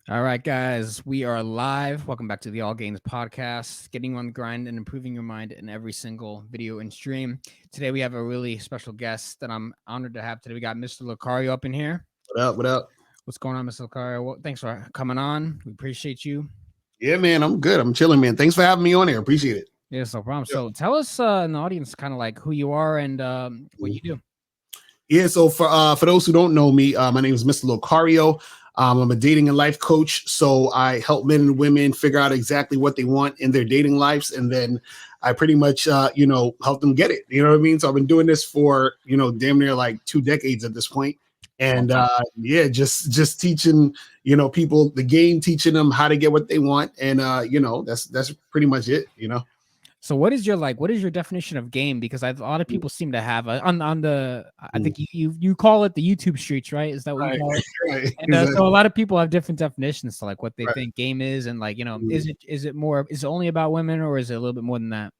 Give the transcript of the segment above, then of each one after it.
All right, guys, we are live. Welcome back to the All Games podcast, getting on the grind and improving your mind in every single video and stream. Today, we have a really special guest that I'm honored to have today. We got Mr. Lucario up in here. What up? What up? What's going on, Mr. Lucario? Well, thanks for coming on. We appreciate you. Yeah, man, I'm good. I'm chilling, man. Thanks for having me on here. Appreciate it. Yes, no problem. Yeah. So, tell us in the audience kind of like who you are and what you do. Yeah. So for those who don't know me, my name is Mr. Locario. I'm a dating and life coach. So I help men and women figure out exactly what they want in their dating lives, and then I pretty much help them get it. You know what I mean? So I've been doing this for damn near like 2 decades at this point. And yeah, just teaching people the game, teaching them how to get what they want, and that's pretty much it. So what is your definition of game? Because a lot of people seem to have on the I think you call it the YouTube streets, right? Is that what you call it? Right. And Exactly. so a lot of people have different definitions to like what they Right. think game is, and like Mhm. is it only about women or is it a little bit more than that?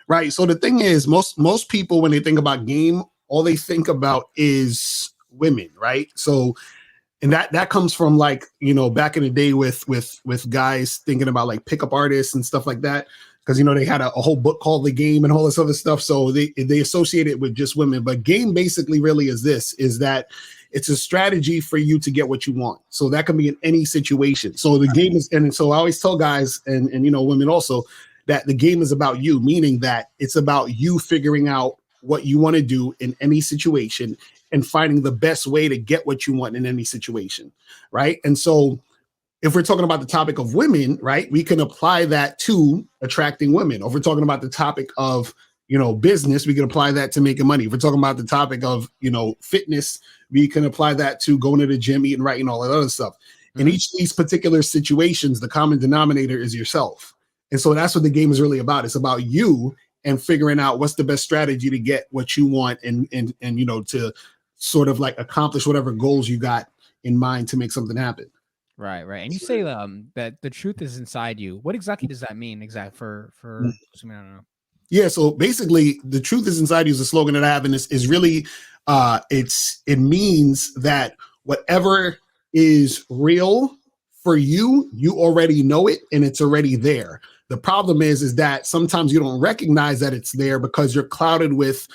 Right. So the thing is, most people when they think about game, all they think about is women, right? So and that comes from like back in the day with guys thinking about like pickup artists and stuff like that, because they had a whole book called The Game and all this other stuff, so they associate it with just women. But game basically really is that it's a strategy for you to get what you want, so that can be in any situation. So the game is, and so I always tell guys and women also, that the game is about you, meaning that it's about you figuring out what you want to do in any situation and finding the best way to get what you want in any situation, right? And so if we're talking about the topic of women, right, we can apply that to attracting women. Or if we're talking about the topic of business, we can apply that to making money. If we're talking about the topic of fitness, we can apply that to going to the gym, eating right, and all that other stuff. In each of these particular situations, the common denominator is yourself. And so that's what the game is really about. It's about you and figuring out what's the best strategy to get what you want, and to sort of like accomplish whatever goals you got in mind to make something happen. Right. And you say that the truth is inside you. What exactly does that mean? Exactly for I don't know. Yeah, so basically the truth is inside you is a slogan that I have, and is really it means that whatever is real for you, you already know it and it's already there. The problem is that sometimes you don't recognize that it's there because you're clouded with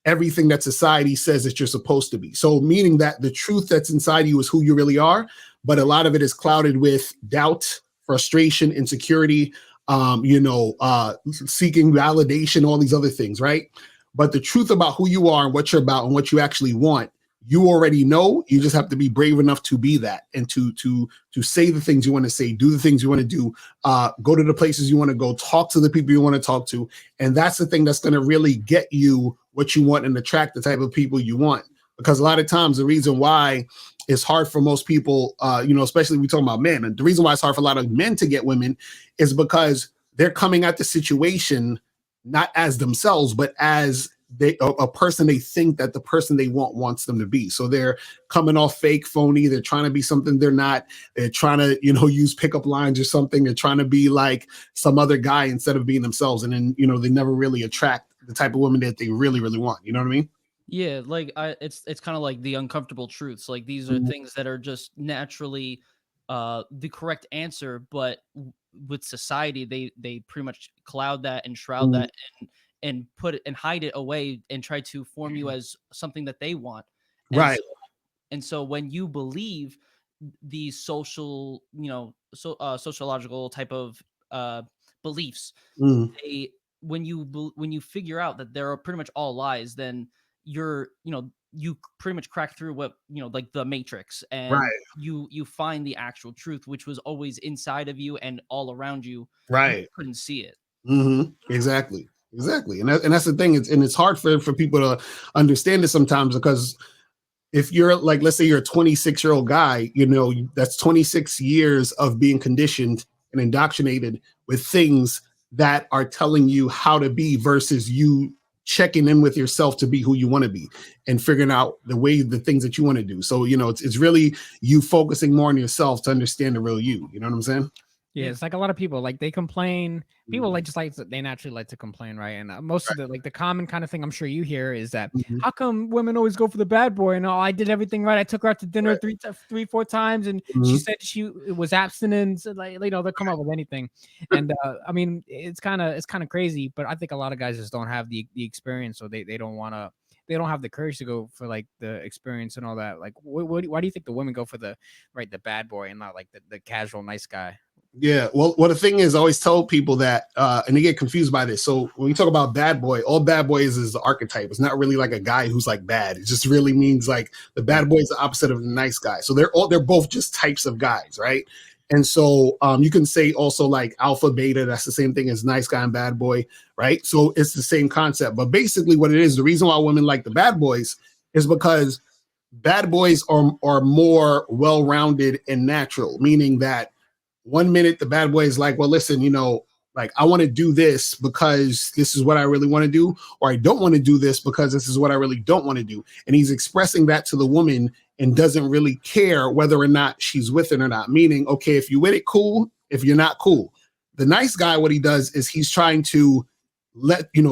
everything that society says that you're supposed to be. So meaning that the truth that's inside you is who you really are, but a lot of it is clouded with doubt, frustration, insecurity, seeking validation, all these other things, right? But the truth about who you are and what you're about and what you actually want, you already know. You just have to be brave enough to be that, and to say the things you want to say, do the things you want to do, go to the places you want to go, talk to the people you want to talk to. And that's the thing that's going to really get you what you want and attract the type of people you want. Because a lot of times the reason why it's hard for most people, especially we talking about men, and the reason why it's hard for a lot of men to get women is because they're coming at the situation not as themselves, but as a person they think that the person they want wants them to be. So they're coming off fake, phony. They're trying to be something they're not. They're trying to, use pickup lines or something. They're trying to be like some other guy instead of being themselves. And then, they never really attract the type of woman that they really, really want. You know what I mean? Yeah, like it's kind of like the uncomfortable truths. Like these are things that are just naturally the correct answer, but with society they pretty much cloud that and shroud that and put it and hide it away and try to form you as something that they want. And Right. so, and so when you believe these social, sociological type of beliefs, Mm. they when you figure out that they're pretty much all lies, then you pretty much crack through what like the matrix, and Right. you find the actual truth, which was always inside of you and all around you. You Right. couldn't see it. Exactly. Exactly. And that's the thing. It's hard for people to understand this sometimes, because if you're like, let's say you're a 26-year-old guy, that's 26 years of being conditioned and indoctrinated with things that are telling you how to be, versus you checking in with yourself to be who you want to be and figuring out the things that you want to do. So, it's really you focusing more on yourself to understand the real you. You know what I'm saying? Yeah, Yeah. it's like a lot of people like they complain. People Mhm. like just like they naturally like to complain, right? And most of the like the common kind of thing I'm sure you hear is that Mhm. how come women always go for the bad boy? And oh, I did everything right. I took her out to dinner Right. three, 4 times, and she Mhm. said she was abstinent. So, like they'll come up with anything. And I mean, it's kind of crazy, but I think a lot of guys just don't have the experience, so they don't want to. They don't have the courage to go for like the experience and all that. Like, why do you think the women go for the bad boy and not like the casual nice guy? Yeah, well, the thing is, I always tell people that, and they get confused by this. So when we talk about bad boy, all bad boys is the archetype. It's not really like a guy who's like bad. It just really means like the bad boy is the opposite of the nice guy. So they're both just types of guys, right? And so you can say also like alpha beta. That's the same thing as nice guy and bad boy, right? So it's the same concept. But basically, what it is, the reason why women like the bad boys is because bad boys are more well rounded and natural, meaning that one minute the bad boy is like, well, listen, like I want to do this because this is what I really want to do, or I don't want to do this because this is what I really don't want to do. And he's expressing that to the woman and doesn't really care whether or not she's with it or not. Meaning, okay, if you with it, cool. If you're not, cool. The nice guy, what he does is he's trying to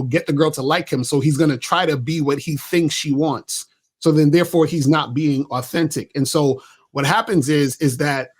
get the girl to like him. So he's going to try to be what he thinks she wants. So then therefore he's not being authentic. And so what happens is that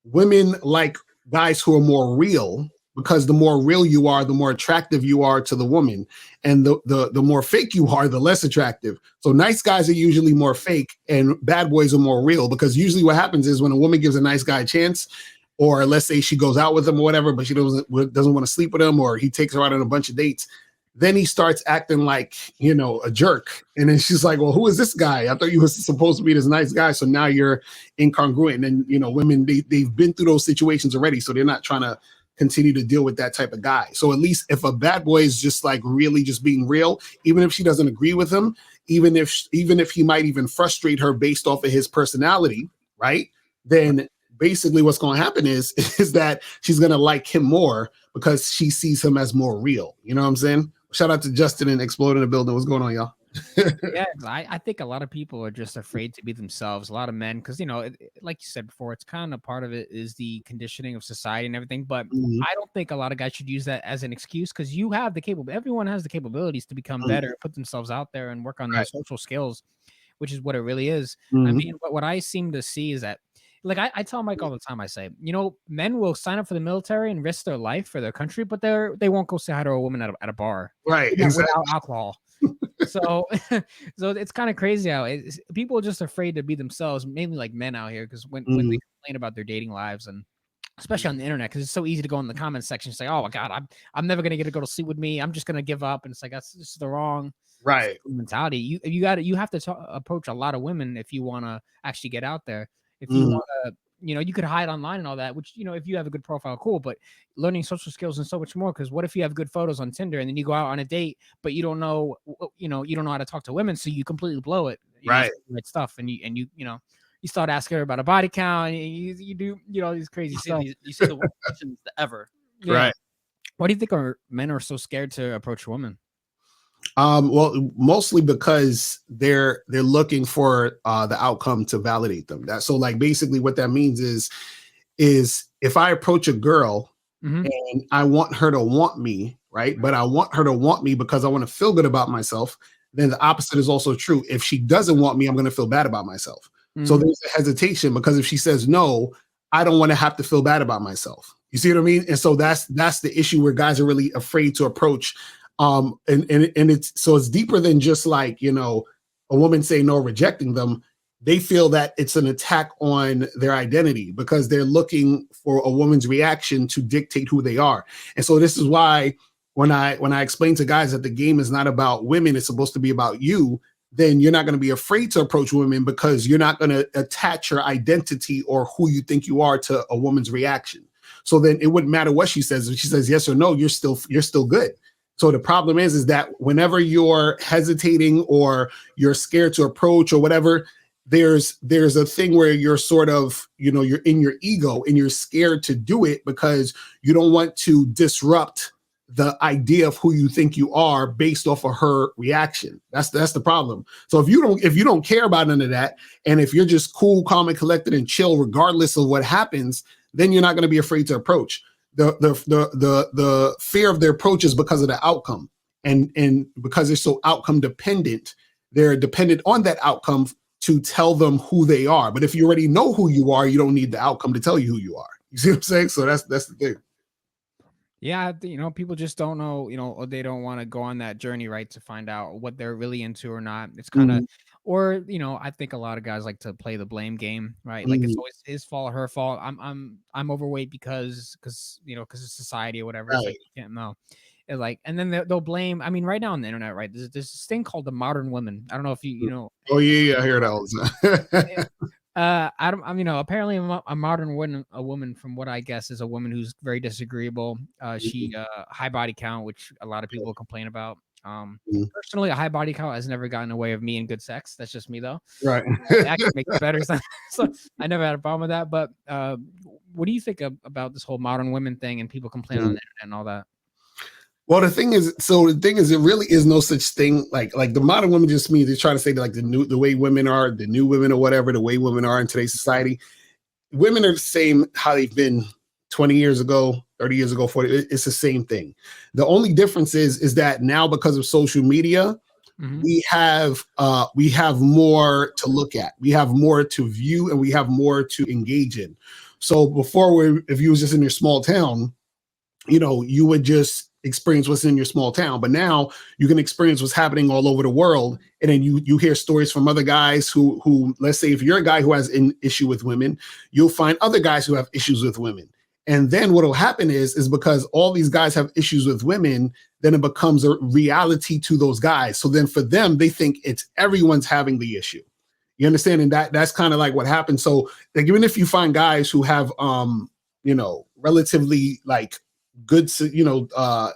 women like guys who are more real, because the more real you are, the more attractive you are to the woman, and the more fake you are, the less attractive. So nice guys are usually more fake and bad boys are more real, because usually what happens is when a woman gives a nice guy a chance, or let's say she goes out with him or whatever, but she doesn't want to sleep with him, or he takes her out on a bunch of dates, then he starts acting like, a jerk. And then she's like, well, who is this guy? I thought you were supposed to be this nice guy. So now you're incongruent. And, women, they've been through those situations already. So they're not trying to continue to deal with that type of guy. So at least if a bad boy is just like really just being real, even if she doesn't agree with him, even if he might even frustrate her based off of his personality, right? Then basically what's going to happen is that she's going to like him more because she sees him as more real. You know what I'm saying? Shout out to Justin and Explode in the building. What's going on, y'all? Yeah, 'cause I think a lot of people are just afraid to be themselves. A lot of men, because like you said before, it's kind of part of it is the conditioning of society and everything. But Mhm. I don't think a lot of guys should use that as an excuse, because you have the capable. Everyone has the capabilities to become Mhm. better, put themselves out there, and work on their Right. social skills, which is what it really is. I Mhm. mean, what I seem to see is that, like I tell Mike all the time, I say, men will sign up for the military and risk their life for their country, but they won't go say hi to a woman at a bar Right. without Exactly. alcohol. So, so it's kind of crazy how people are just afraid to be themselves, mainly like men out here, because when they Mhm. complain about their dating lives, and especially on the internet, because it's so easy to go in the comment section and say, "Oh my God, I'm never gonna get to go to sleep with me. I'm just gonna give up." And it's like that's just the wrong Right. mentality. You have to approach a lot of women if you want to actually get out there. If you Mhm. want to, you could hide online and all that, which if you have a good profile, cool. But learning social skills and so much more. Because what if you have good photos on Tinder and then you go out on a date, but you don't know, you don't know how to talk to women, so you completely blow it. You Right. say the right stuff, and you start asking her about a body count, and you do all these crazy stuff. You say the worst questions ever. Yeah. Right. Why do you think men are so scared to approach women? Well, mostly because they're looking for the outcome to validate them. That so like basically what that means is if I approach a girl Hmm. and I want her to want me, right? But I want her to want me because I want to feel good about myself. Then the opposite is also true. If she doesn't want me, I'm going to feel bad about myself. So Hmm. there's a hesitation because if she says no, I don't want to have to feel bad about myself. You see what I mean? And so that's the issue where guys are really afraid to approach. And it's deeper than just like, a woman saying no, rejecting them. They feel that it's an attack on their identity because they're looking for a woman's reaction to dictate who they are. And so this is why when I explain to guys that the game is not about women, it's supposed to be about you, then you're not going to be afraid to approach women because you're not going to attach your identity or who you think you are to a woman's reaction. So then it wouldn't matter what she says. If she says yes or no, you're still good. So the problem is that whenever you're hesitating or you're scared to approach or whatever, there's a thing where you're sort of, you're in your ego and you're scared to do it because you don't want to disrupt the idea of who you think you are based off of her reaction. That's the problem. So if you don't care about none of that, and if you're just cool, calm, and collected and chill, regardless of what happens, then you're not going to be afraid to approach. The fear of their approach is because of the outcome, and because they're so outcome dependent, they're dependent on that outcome to tell them who they are. But if you already know who you are, you don't need the outcome to tell you who you are. You see what I'm saying? So that's the thing. Yeah, people just don't know, or they don't want to go on that journey, right, to find out what they're really into or not. It's kind of, or I think a lot of guys like to play the blame game, right? Like it's always his fault, her fault. I'm overweight because of society or whatever. It's Right. like you can't know. It's like, and then they'll blame. I mean, right now on the internet, right? There's this thing called the modern woman. I don't know if you know. Oh yeah, I hear that all the time. I don't. Apparently, a modern woman, from what I guess, is a woman who's very disagreeable. She high body count, which a lot of people complain about. Personally, a high body count has never gotten in the way of me and good sex. That's just me, though. Right. It actually makes it better. So I never had a problem with that. But what do you think about this whole modern women thing and people complaining on the internet and all that? Well, the thing is, there really is no such thing like the modern woman just means they're trying to say that, like the way women are, the new women or whatever, the way women are in today's society. Women are the same how they've been 20 years ago, 30 years ago, 40. It's the same thing. The only difference is that now, because of social media, we have more to look at, we have more to view, and we have more to engage in. So before, if you was just in your small town, you would just experience what's in your small town. But now you can experience what's happening all over the world. And then you hear stories from other guys who, let's say, if you're a guy who has an issue with women, you'll find other guys who have issues with women. And then what will happen is because all these guys have issues with women, then it becomes a reality to those guys. So then for them, they think it's everyone's having the issue. You understand? And that's kind of like what happens. So like, even if you find guys who have, relatively like good,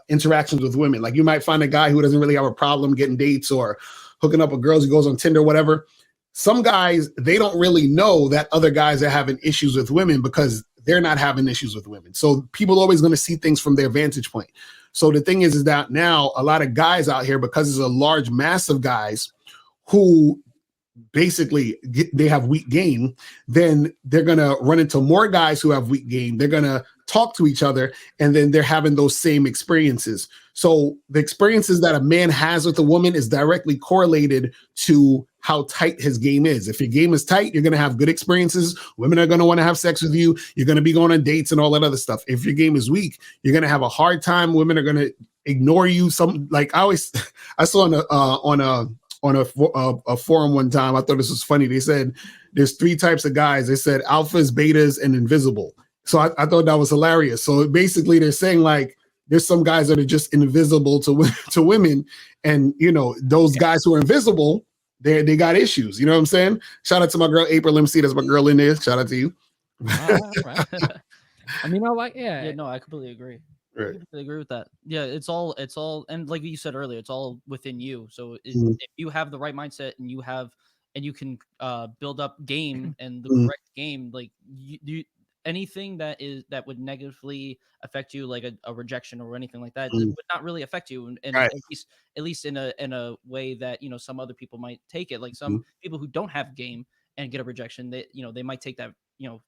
interactions with women, like you might find a guy who doesn't really have a problem getting dates or hooking up with girls who goes on Tinder, whatever. Some guys, they don't really know that other guys are having issues with women because they're not having issues with women. So people are always going to see things from their vantage point. So the thing is that now a lot of guys out here, because there's a large mass of guys who basically they have weak game, then they're going to run into more guys who have weak game. They're going to talk to each other, and then they're having those same experiences. So the experiences that a man has with a woman is directly correlated to how tight his game is. If your game is tight, you're going to have good experiences. Women are going to want to have sex with you. You're going to be going on dates and all that other stuff. If your game is weak, you're going to have a hard time. Women are going to ignore you. I saw on a forum one time, I thought this was funny. They said there's 3 types of guys. They said alphas, betas, and invisible. So I thought that was hilarious. So basically they're saying like there's some guys that are just invisible to women, and those guys who are invisible, they got issues. You know what I'm saying? Shout out to my girl April MC. That's my girl in there. Shout out to you. Right. I mean, yeah, no, I completely agree. Right. I agree with that. Yeah, it's all, and like you said earlier, it's all within you. So if you have the right mindset and you can build up game and the correct game, like you anything that would negatively affect you, like a rejection or anything like that, would not really affect you. And Right. at least in a way that some other people might take it. Like some people who don't have game and get a rejection, they might take that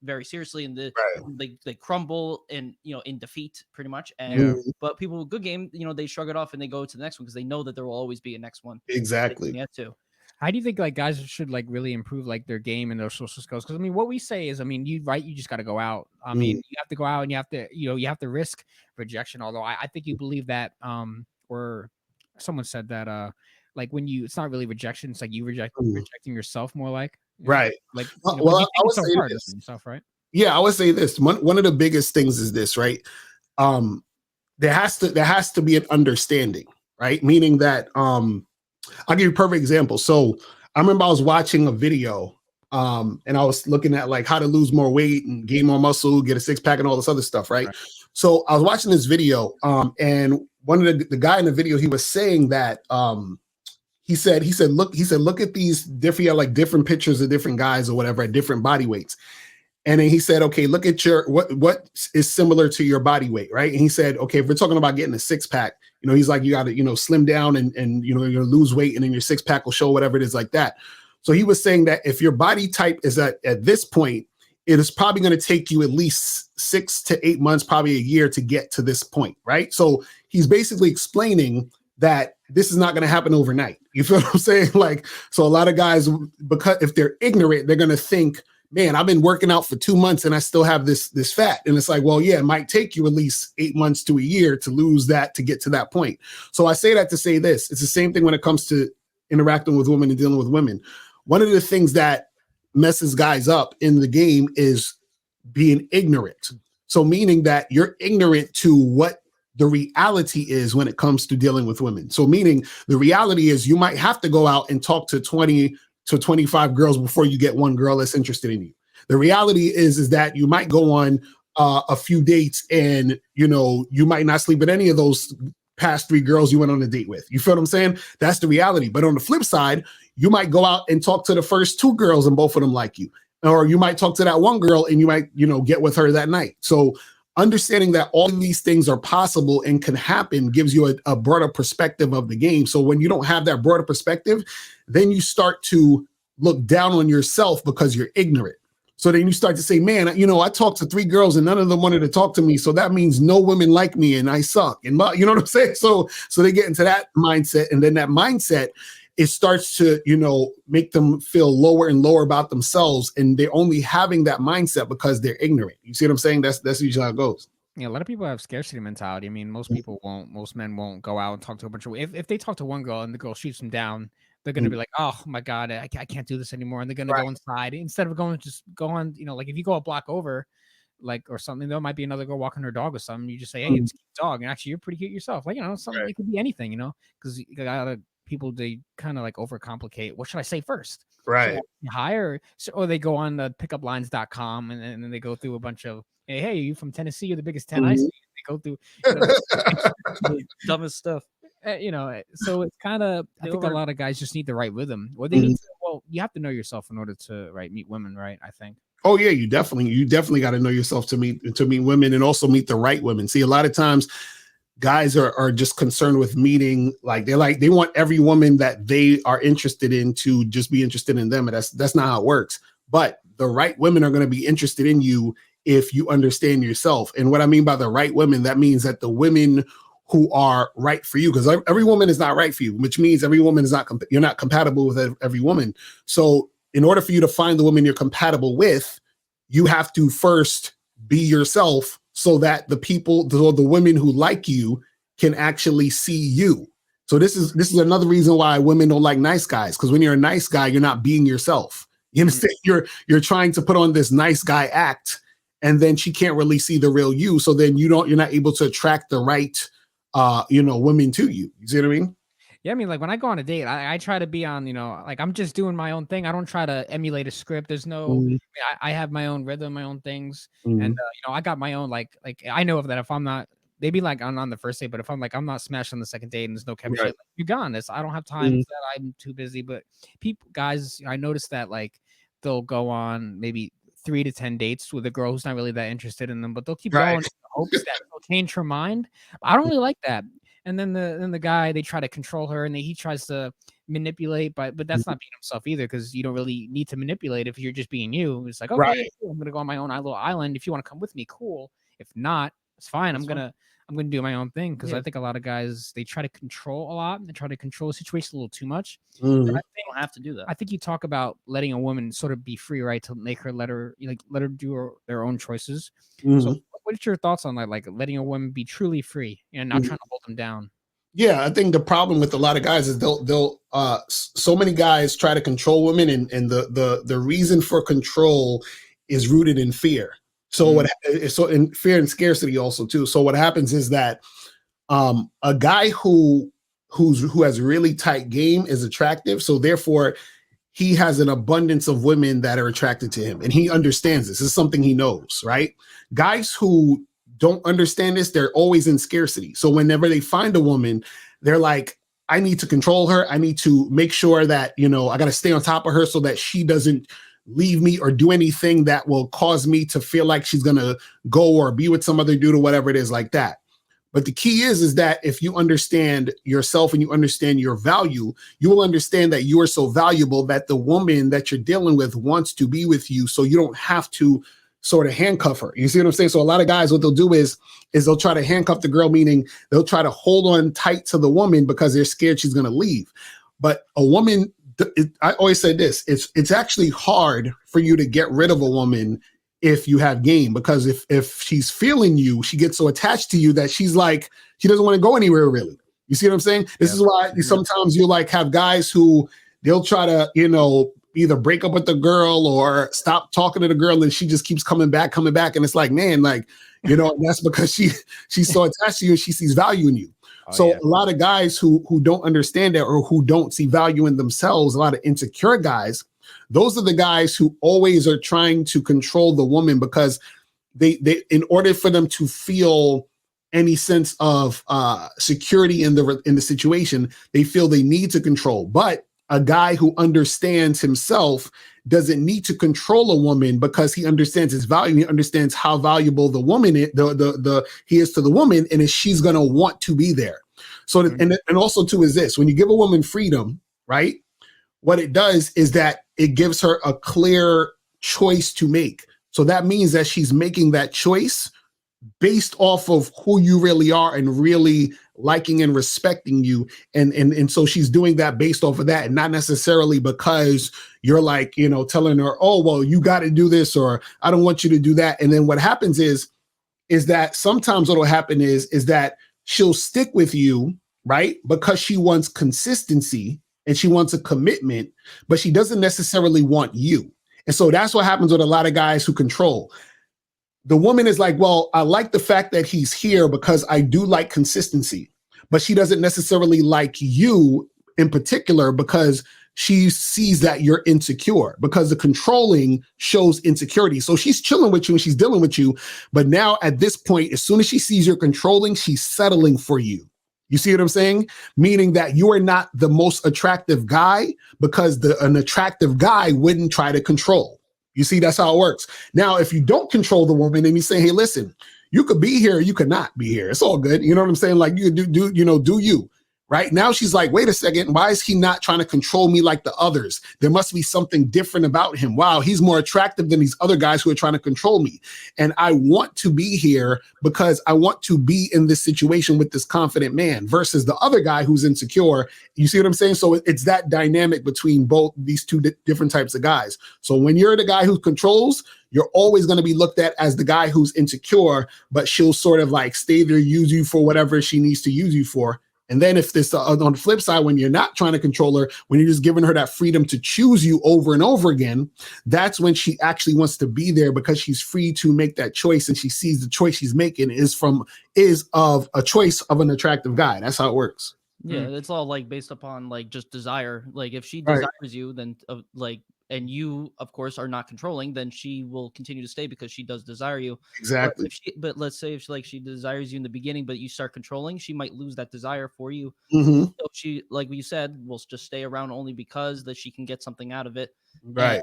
very seriously, and they crumble and in defeat pretty much. And but people with good game, they shrug it off and they go to the next one because they know that there will always be a next one. Exactly. Yeah, too. How do you think like guys should like really improve like their game and their social skills? Because I mean, what we say is, I mean, you just got to go out. I mean, you have to go out and you have to, you have to risk rejection. Although I think you believe that, or someone said that, like when it's not really rejection, it's like you rejecting yourself more like. Right. Like, well, I would say this. Yourself, right? Yeah, I would say this. One of the biggest things is this, right? There has to be an understanding, right? Meaning that I'll give you a perfect example. So I remember I was watching a video, and I was looking at like how to lose more weight and gain more muscle, get a 6-pack, and all this other stuff, right? So I was watching this video, and one of the guy in the video, he was saying that he said, look at these different pictures of different guys or whatever at different body weights. And then he said, okay, look at what is similar to your body weight, right? And he said, okay, if we're talking about getting a 6-pack, he's like, you got to, slim down and you're going to lose weight, and then your 6-pack will show whatever it is like that. So he was saying that if your body type is at this point, it is probably going to take you at least 6 to 8 months, probably a year to get to this point, right? So he's basically explaining that this is not going to happen overnight. You feel what I'm saying? Like, so a lot of guys, because if they're ignorant, they're going to think, man, I've been working out for 2 months and I still have this fat. And it's like, well, yeah, it might take you at least 8 months to a year to lose that, to get to that point. So I say that to say this. It's the same thing when it comes to interacting with women and dealing with women. One of the things that messes guys up in the game is being ignorant. So meaning that you're ignorant to what the reality is when it comes to dealing with women. So meaning the reality is you might have to go out and talk to 20 to 25 girls before you get one girl that's interested in you. The reality is that you might go on a few dates and, you know, you might not sleep with any of those past 3 girls you went on a date with. You feel what I'm saying? That's the reality. But on the flip side, you might go out and talk to the first 2 girls and both of them like you. Or you might talk to that one girl and you might, you know, get with her that night. So understanding that all of these things are possible and can happen gives you a broader perspective of the game. So when you don't have that broader perspective, then you start to look down on yourself because you're ignorant. So then you start to say, man, you know, I talked to 3 girls and none of them wanted to talk to me. So that means no women like me and I suck. And you know what I'm saying? So they get into that mindset. And then that mindset, it starts to, you know, make them feel lower and lower about themselves. And they're only having that mindset because they're ignorant. You see what I'm saying? That's usually how it goes. Yeah, a lot of people have scarcity mentality. I mean, most men won't go out and talk to a bunch of, if they talk to one girl and the girl shoots them down, they're going to be like, oh my God, I can't do this anymore. And they're going to go inside instead of just go on, you know, like if you go a block over, like, or something, there might be another girl walking her dog or something. You just say, hey, it's a cute dog. And actually you're pretty cute yourself. Like, you know, something, it could be anything, you know, because a lot of people, they kind of like overcomplicate. What should I say first? Right. Hire, or they go on the pickuplines.com and then they go through a bunch of, hey, are you from Tennessee? You're the biggest 10 I see. They go through the dumbest stuff. You know, so it's kind of, I think a lot of guys just need the right rhythm, or they need to, well, you have to know yourself in order to meet women, right? I think. Oh yeah, you definitely got to know yourself to meet women, and also meet the right women. See, a lot of times guys are just concerned with meeting, like they want every woman that they are interested in to just be interested in them, and that's not how it works. But the right women are going to be interested in you if you understand yourself. And what I mean by the right women, that means that the women who are right for you, because every woman is not right for you, which means every woman is not, you're not compatible with every woman. So in order for you to find the woman you're compatible with, you have to first be yourself so that the women who like you can actually see you. So this is another reason why women don't like nice guys, because when you're a nice guy, you're not being yourself. You understand? You're trying to put on this nice guy act, and then she can't really see the real you. So then you're not able to attract the right women to you. You see what I mean? Yeah, I mean, like when I go on a date, I try to be on, like I'm just doing my own thing. I don't try to emulate a script. There's no, I have my own rhythm, my own things, and I got my own like I know that if I'm not, they be like on the first date, but if I'm not smashed on the second date and there's no chemistry, like, you're gone. I don't have time for that. I'm too busy. But guys, I noticed that like they'll go on maybe 3 to 10 dates with a girl who's not really that interested in them, but they'll keep going in the hopes that they'll change her mind. I don't really like that. And then the guy, they try to control her, and he tries to manipulate, but that's not being himself either, because you don't really need to manipulate if you're just being you. It's like, okay, cool, I'm gonna go on my own little island. If you want to come with me, cool. If not, it's fine. I'm gonna do my own thing, because I think a lot of guys, they try to control a lot. They try to control the situation a little too much. I think you don't have to do that. I think you talk about letting a woman sort of be free, right? To make her let her do their own choices. So what's your thoughts on that? Like letting a woman be truly free and not trying to hold them down? Yeah, I think the problem with a lot of guys is they'll so many guys try to control women, and the reason for control is rooted in fear. So in fear and scarcity also too. So what happens is that a guy who has really tight game is attractive. So therefore he has an abundance of women that are attracted to him, and he understands this. This is something he knows, right? Guys who don't understand this, they're always in scarcity. So whenever they find a woman, they're like, I need to control her. I need to make sure that, I got to stay on top of her so that she doesn't leave me or do anything that will cause me to feel like she's going to go or be with some other dude or whatever it is like that. But the key is that if you understand yourself and you understand your value, you will understand that you are so valuable that the woman that you're dealing with wants to be with you. So you don't have to sort of handcuff her. You see what I'm saying? So a lot of guys, what they'll do is they'll try to handcuff the girl, meaning they'll try to hold on tight to the woman because they're scared she's going to leave. But a woman, I always say this, it's actually hard for you to get rid of a woman if you have game, because if she's feeling you, she gets so attached to you that she's like, she doesn't want to go anywhere really. You see what I'm saying? This is why sometimes you like have guys who they'll try to, either break up with the girl or stop talking to the girl, and she just keeps coming back. And it's like, man, like, that's because she's so attached to you and she sees value in you. A lot of guys who don't understand that or who don't see value in themselves, a lot of insecure guys, those are the guys who always are trying to control the woman because they in order for them to feel any sense of security in the situation, they feel they need to control. But a guy who understands himself doesn't need to control a woman because he understands his value. He understands how valuable the woman is, he is to the woman, and she's going to want to be there. So, and also too is this: when you give a woman freedom, right? What it does is that it gives her a clear choice to make. So that means that she's making that choice based off of who you really are and really liking and respecting you. And so she's doing that based off of that, and not necessarily because you're like, telling her, oh, well, you got to do this, or I don't want you to do that. And then what happens is that sometimes what will happen is that she'll stick with you, right? Because she wants consistency and she wants a commitment, but she doesn't necessarily want you. And so that's what happens with a lot of guys who control. The woman is like, well, I like the fact that he's here because I do like consistency, but she doesn't necessarily like you in particular because she sees that you're insecure, because the controlling shows insecurity. So she's chilling with you and she's dealing with you. But now at this point, as soon as she sees you're controlling, she's settling for you. You see what I'm saying? Meaning that you are not the most attractive guy because an attractive guy wouldn't try to control. You see, that's how it works. Now, if you don't control the woman and you say, hey, listen, you could be here, you could not be here. It's all good. You know what I'm saying? Like you do you. Right now, she's like, wait a second. Why is he not trying to control me like the others? There must be something different about him. Wow, he's more attractive than these other guys who are trying to control me. And I want to be here because I want to be in this situation with this confident man versus the other guy who's insecure. You see what I'm saying? So it's that dynamic between both these two different types of guys. So when you're the guy who controls, you're always going to be looked at as the guy who's insecure, but she'll sort of like stay there, use you for whatever she needs to use you for. And then if this on the flip side, when you're not trying to control her, when you're just giving her that freedom to choose you over and over again, that's when she actually wants to be there because she's free to make that choice. And she sees the choice she's making is of a choice of an attractive guy. That's how it works. Yeah, it's all like based upon like just desire. Like if she desires you, then and you, of course, are not controlling, then she will continue to stay because she does desire you. Exactly. But let's say if she desires you in the beginning, but you start controlling, she might lose that desire for you. Mm-hmm. So she, like you said, will just stay around only because that she can get something out of it. Right.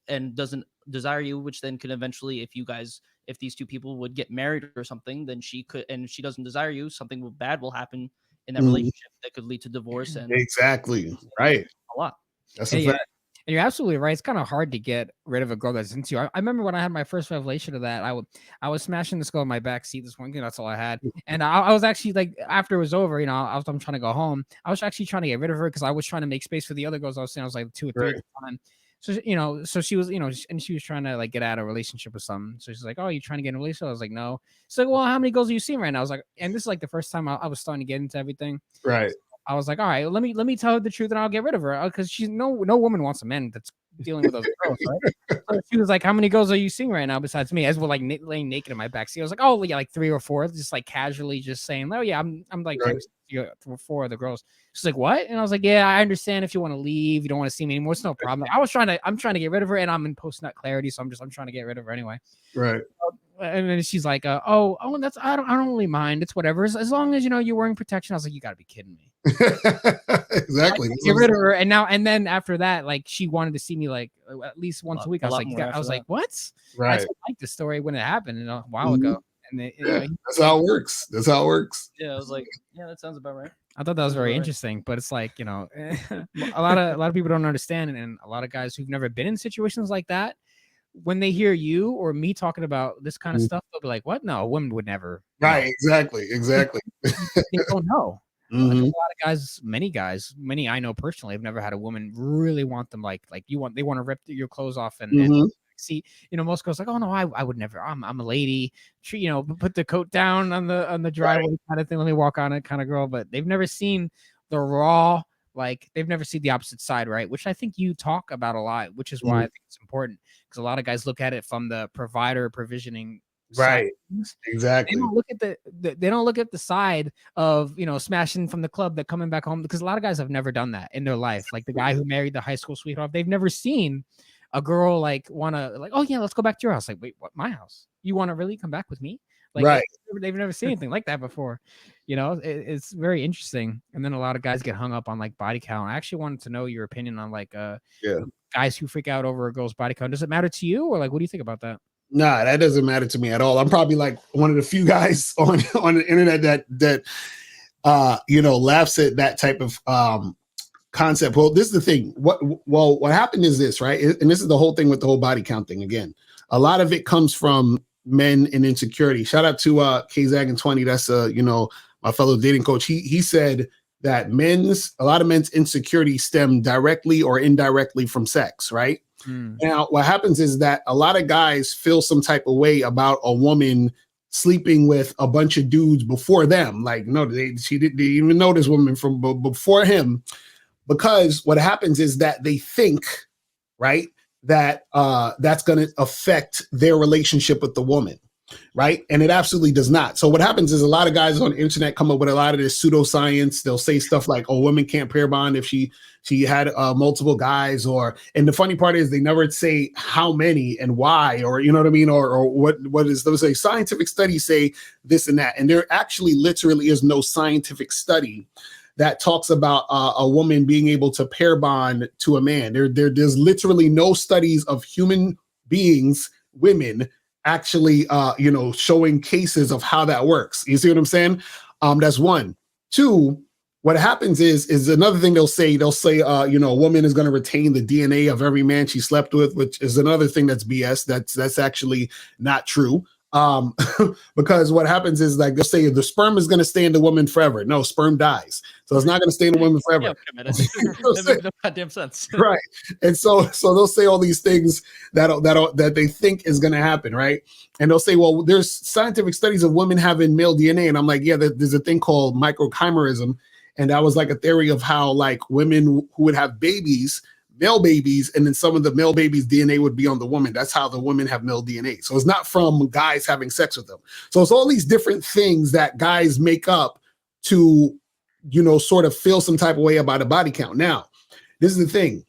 And doesn't desire you, which then could eventually, if these two people would get married or something, then she could, and she doesn't desire you, something bad will happen in that relationship that could lead to divorce. And exactly. Right. A lot. That's a fact. And you're absolutely right. It's kind of hard to get rid of a girl that's into you. I remember when I had my first revelation of that, I was smashing this girl in my back seat this one. That's all I had. And I was actually like, after it was over, I'm trying to go home. I was actually trying to get rid of her because I was trying to make space for the other girls I was seeing. I was like 2 or 3 at the time. So, so she was, and she was trying to like get out of a relationship with someone. So she's like, oh, you trying to get in a relationship? I was like, no. So, well, how many girls are you seeing right now? I was like, and this is like the first time I was starting to get into everything. Right. I was like, all right, let me tell her the truth and I'll get rid of her because she's no woman wants a man that's dealing with those girls, right? So she was like, how many girls are you seeing right now besides me? As we're like laying naked in my backseat, I was like, oh yeah, like 3 or 4, just like casually just saying, oh yeah, I'm like 4 of the girls. She's like, what? And I was like, yeah, I understand if you want to leave, you don't want to see me anymore, it's no problem. I'm trying to get rid of her, and I'm in post-nut clarity, so I'm trying to get rid of her anyway. Right. And then she's like, oh, that's I don't really mind. It's whatever. As long as you're wearing protection. I was like, you gotta be kidding me. Exactly. Get rid of her. And then after that, like she wanted to see me like at least once a week. I was like, what? Right. I like the story when it happened a while ago. And they, Yeah, that's how it works. That's how it works. Yeah, I was like, yeah, that sounds about right. I thought that was Sounds very about right. interesting, but it's like, a lot of people don't understand, and a lot of guys who've never been in situations like that, when they hear you or me talking about this kind of stuff, they'll be like, "What? No, a woman would never." Right, No. exactly. They don't know. Like, a Mhm. lot of guys, many I know personally, have never had a woman really want them like they want to rip your clothes off and Mhm. see, most girls like, oh no, I would never. I'm a lady. Put the coat down on the driveway kind of thing. Let me walk on it kind of girl. But they've never seen the raw. Like they've never seen the opposite side, right? Which I think you talk about a lot, which is why I think it's important because a lot of guys look at it from the provider provisioning side. Right, They exactly. don't look at they don't look at the side of smashing from the club that coming back home, because a lot of guys have never done that in their life. Like the guy who married the high school sweetheart, they've never seen a girl like wanna like, oh yeah, let's go back to your house. Like, wait, what? My house? You want to really come back with me? Like Right. they've never seen anything like that before. It's very interesting. And then a lot of guys get hung up on like body count. I actually wanted to know your opinion on like Yeah. guys who freak out over a girl's body count. Does it matter to you, or like what do you think about that? Nah, that doesn't matter to me at all. I'm probably like one of the few guys on the internet that laughs at that type of concept. Well, this is the thing. What happened is this, right? And this is the whole thing with the whole body count thing. Again, a lot of it comes from men and insecurity. Shout out to Kzag and 20. That's my fellow dating coach. He said that a lot of men's insecurity stem directly or indirectly from sex, right? Now, what happens is that a lot of guys feel some type of way about a woman sleeping with a bunch of dudes before them. Like, no, she didn't even know this woman from before him, because what happens is that they think, right, that that's going to affect their relationship with the woman. Right. And it absolutely does not. So what happens is a lot of guys on the internet come up with a lot of this pseudoscience. They'll say stuff like, oh, women can't pair bond if she had multiple guys, and the funny part is they never say how many and why, or you know what I mean, or what is, they'll say scientific studies say this and that. And there actually literally is no scientific study that talks about a woman being able to pair bond to a man. There's literally no studies of human beings, women, actually showing cases of how that works. You see what I'm saying? That's one. Two, what happens is another thing they'll say a woman is going to retain the DNA of every man she slept with, which is another thing that's BS. That's actually not true. Because what happens is, like, they'll say the sperm is going to stay in the woman forever. No, sperm dies, so it's not going to stay in the woman forever. Yeah, that makes no goddamn sense. Right. And so they'll say all these things that they think is going to happen, right? And they'll say, well, there's scientific studies of women having male DNA, and I'm like, yeah, there's a thing called microchimerism, and that was like a theory of how like women who would have babies, male babies, and then some of the male babies' DNA would be on the woman. That's how the women have male DNA. So it's not from guys having sex with them. So it's all these different things that guys make up to, sort of feel some type of way about a body count. Now, this is the thing.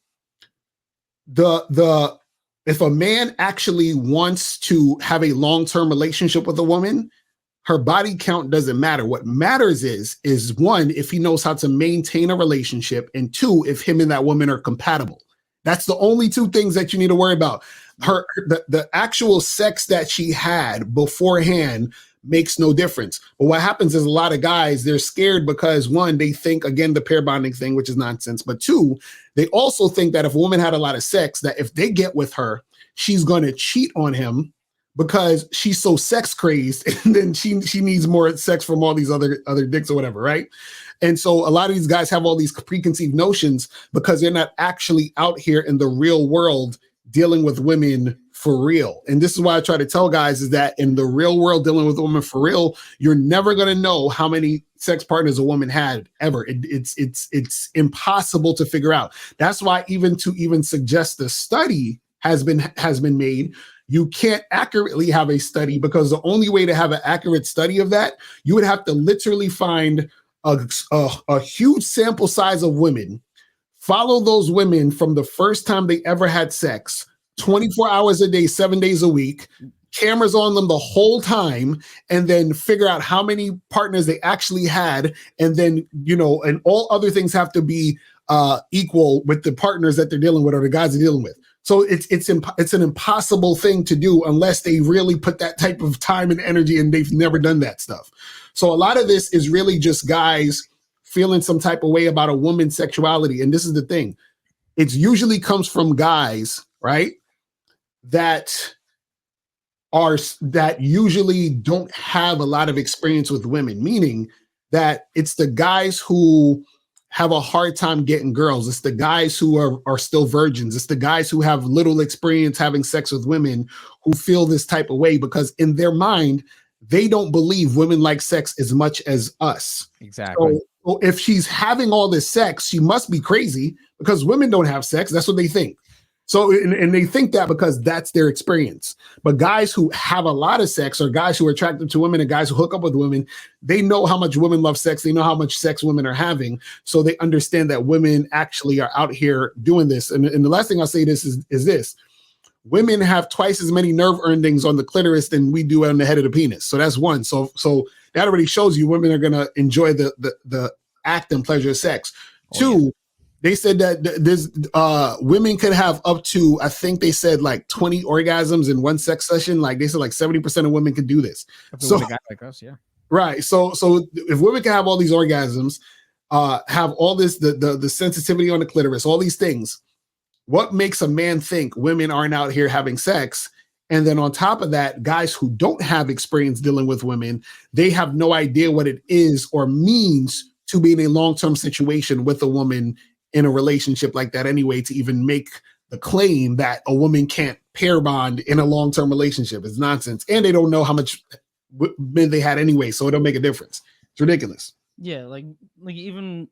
If a man actually wants to have a long-term relationship with a woman, her body count doesn't matter. What matters is one, if he knows how to maintain a relationship, and two, if him and that woman are compatible. That's the only two things that you need to worry about. The actual sex that she had beforehand makes no difference. But what happens is a lot of guys, they're scared because one, they think, again, the pair bonding thing, which is nonsense. But two, they also think that if a woman had a lot of sex, that if they get with her, she's going to cheat on him because she's so sex crazed, and then she needs more sex from all these other dicks or whatever, right? And so a lot of these guys have all these preconceived notions because they're not actually out here in the real world dealing with women for real. And this is why I try to tell guys is that in the real world, dealing with women for real, you're never going to know how many sex partners a woman had ever. It's impossible to figure out. That's why even suggest a study has been made, you can't accurately have a study, because the only way to have an accurate study of that, you would have to literally find a huge sample size of women, follow those women from the first time they ever had sex, 24 hours a day, 7 days a week, cameras on them the whole time, and then figure out how many partners they actually had. And then, and all other things have to be equal with the partners that they're dealing with or the guys they're dealing with. So it's an impossible thing to do unless they really put that type of time and energy, and they've never done that stuff. So a lot of this is really just guys feeling some type of way about a woman's sexuality. And this is the thing. It usually comes from guys, right? That usually don't have a lot of experience with women, meaning that it's the guys who have a hard time getting girls. It's the guys who are still virgins. It's the guys who have little experience having sex with women who feel this type of way, because in their mind, they don't believe women like sex as much as us. Exactly. So if she's having all this sex, she must be crazy because women don't have sex. That's what they think. So, and they think that because that's their experience. But guys who have a lot of sex, or guys who are attracted to women, and guys who hook up with women, they know how much women love sex. They know how much sex women are having. So they understand that women actually are out here doing this. And the last thing I'll say is this. Women have twice as many nerve endings on the clitoris than we do on the head of the penis. So that's one. So that already shows you women are going to enjoy the act and pleasure of sex. Two, they said that there's women could have up to, I think they said like 20 orgasms in one sex session. Like they said, like 70% of women could do this. So a guy like us, yeah. Right. So if women can have all these orgasms, have all this, the sensitivity on the clitoris, all these things, what makes a man think women aren't out here having sex? And then on top of that, guys who don't have experience dealing with women, they have no idea what it is or means to be in a long-term situation with a woman in a relationship like that anyway, to even make the claim that a woman can't pair bond in a long-term relationship. It's nonsense. And they don't know how much men they had anyway, so it don't make a difference. It's ridiculous. Yeah, like even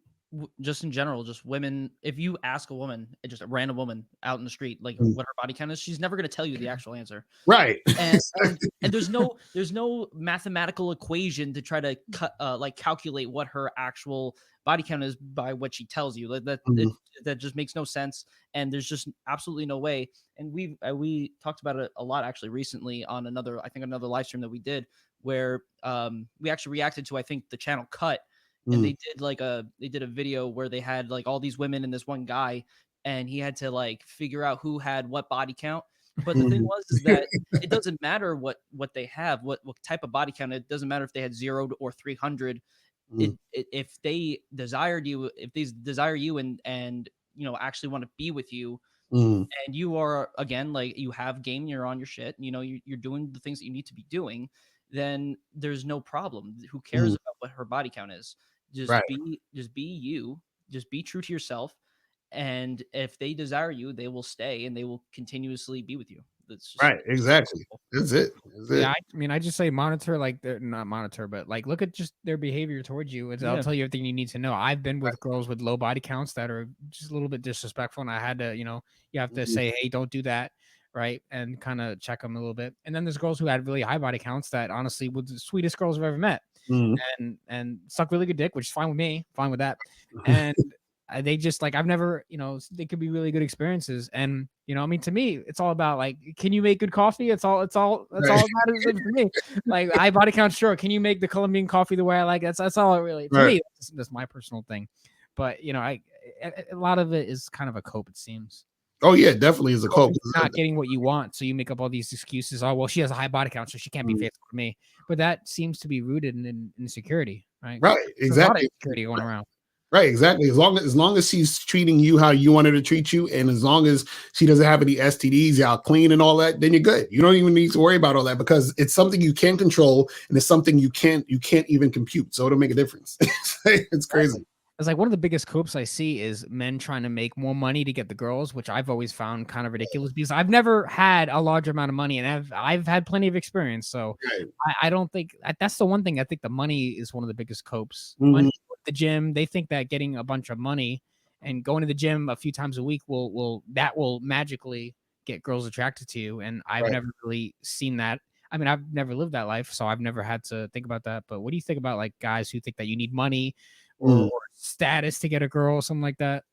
just in general, just women, if you ask a woman, just a random woman out in the street, like what her body count is, she's never going to tell you the actual answer. Right. And there's no mathematical equation to try to calculate what her actual body count is by what she tells you. Like that just makes no sense. And there's just absolutely no way. And we talked about it a lot actually recently on another live stream that we did, where we actually reacted to, I think, the channel Cut. And they did a video where they had like all these women and this one guy, and he had to like figure out who had what body count. But the thing is that it doesn't matter what they have, what type of body count. It doesn't matter if they had 0 or 300. If they desire you and actually want to be with you, and you are, again, like you have game, you're on your shit, you're doing the things that you need to be doing, then there's no problem. Who cares about what her body count is? Just be you, just be true to yourself. And if they desire you, they will stay and they will continuously be with you. That's just right. Exactly. That's it. Yeah, I just say monitor, like not monitor, but like look at just their behavior towards you. I'll tell you everything you need to know. I've been with girls with low body counts that are just a little bit disrespectful, and I had to, you have to say, hey, don't do that, right, and kind of check them a little bit. And then there's girls who had really high body counts that honestly were the sweetest girls I've ever met, and suck really good dick, which is fine with me, fine with that, and. They just like, I've never, they could be really good experiences. And, I mean, to me, it's all about like, can you make good coffee? That's all that matters for me. Like, I body count, sure. Can you make the Colombian coffee the way I like? That's all it really, to me, that's my personal thing. But, a lot of it is kind of a cope, it seems. Oh yeah, definitely is a cope. Not getting what you want, so you make up all these excuses. Oh, well, she has a high body count, so she can't be faithful to me. But that seems to be rooted in insecurity, right? Right, exactly. There's a lot of insecurity going around. Right, exactly. As long as she's treating you how you want her to treat you, and as long as she doesn't have any STDs, y'all clean and all that, then you're good. You don't even need to worry about all that, because it's something you can control, and it's something you can't even compute. So it'll make a difference. It's crazy. It's like one of the biggest copes I see is men trying to make more money to get the girls, which I've always found kind of ridiculous, because I've never had a large amount of money, and I've had plenty of experience. So I don't think that's the one thing. I think the money is one of the biggest copes. Money, the gym, they think that getting a bunch of money and going to the gym a few times a week will magically get girls attracted to you. And I've never really seen that. I mean, I've never lived that life, so I've never had to think about that. But what do you think about like guys who think that you need money or status to get a girl, something like that?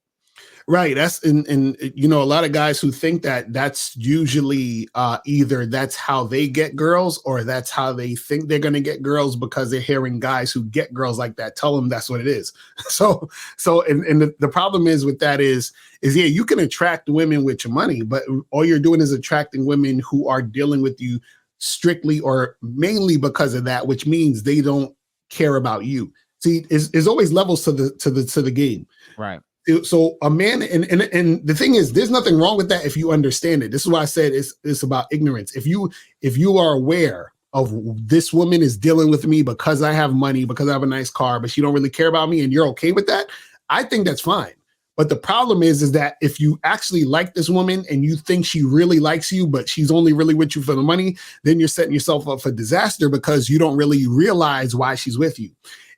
Right. That's and you know, a lot of guys who think that that's usually either that's how they get girls or that's how they think they're going to get girls because they're hearing guys who get girls like that tell them that's what it is. And the problem is with that is yeah, you can attract women with your money, but all you're doing is attracting women who are dealing with you strictly or mainly because of that, which means they don't care about you. See, is always levels to the game. Right. So a man and the thing is there's nothing wrong with that if you understand it. This is why I said it's about ignorance. If you are aware of this woman is dealing with me because I have money, because I have a nice car, but she don't really care about me, and you're okay with that, I think that's fine. But the problem is that if you actually like this woman and you think she really likes you, but she's only really with you for the money, then you're setting yourself up for disaster because you don't really realize why she's with you.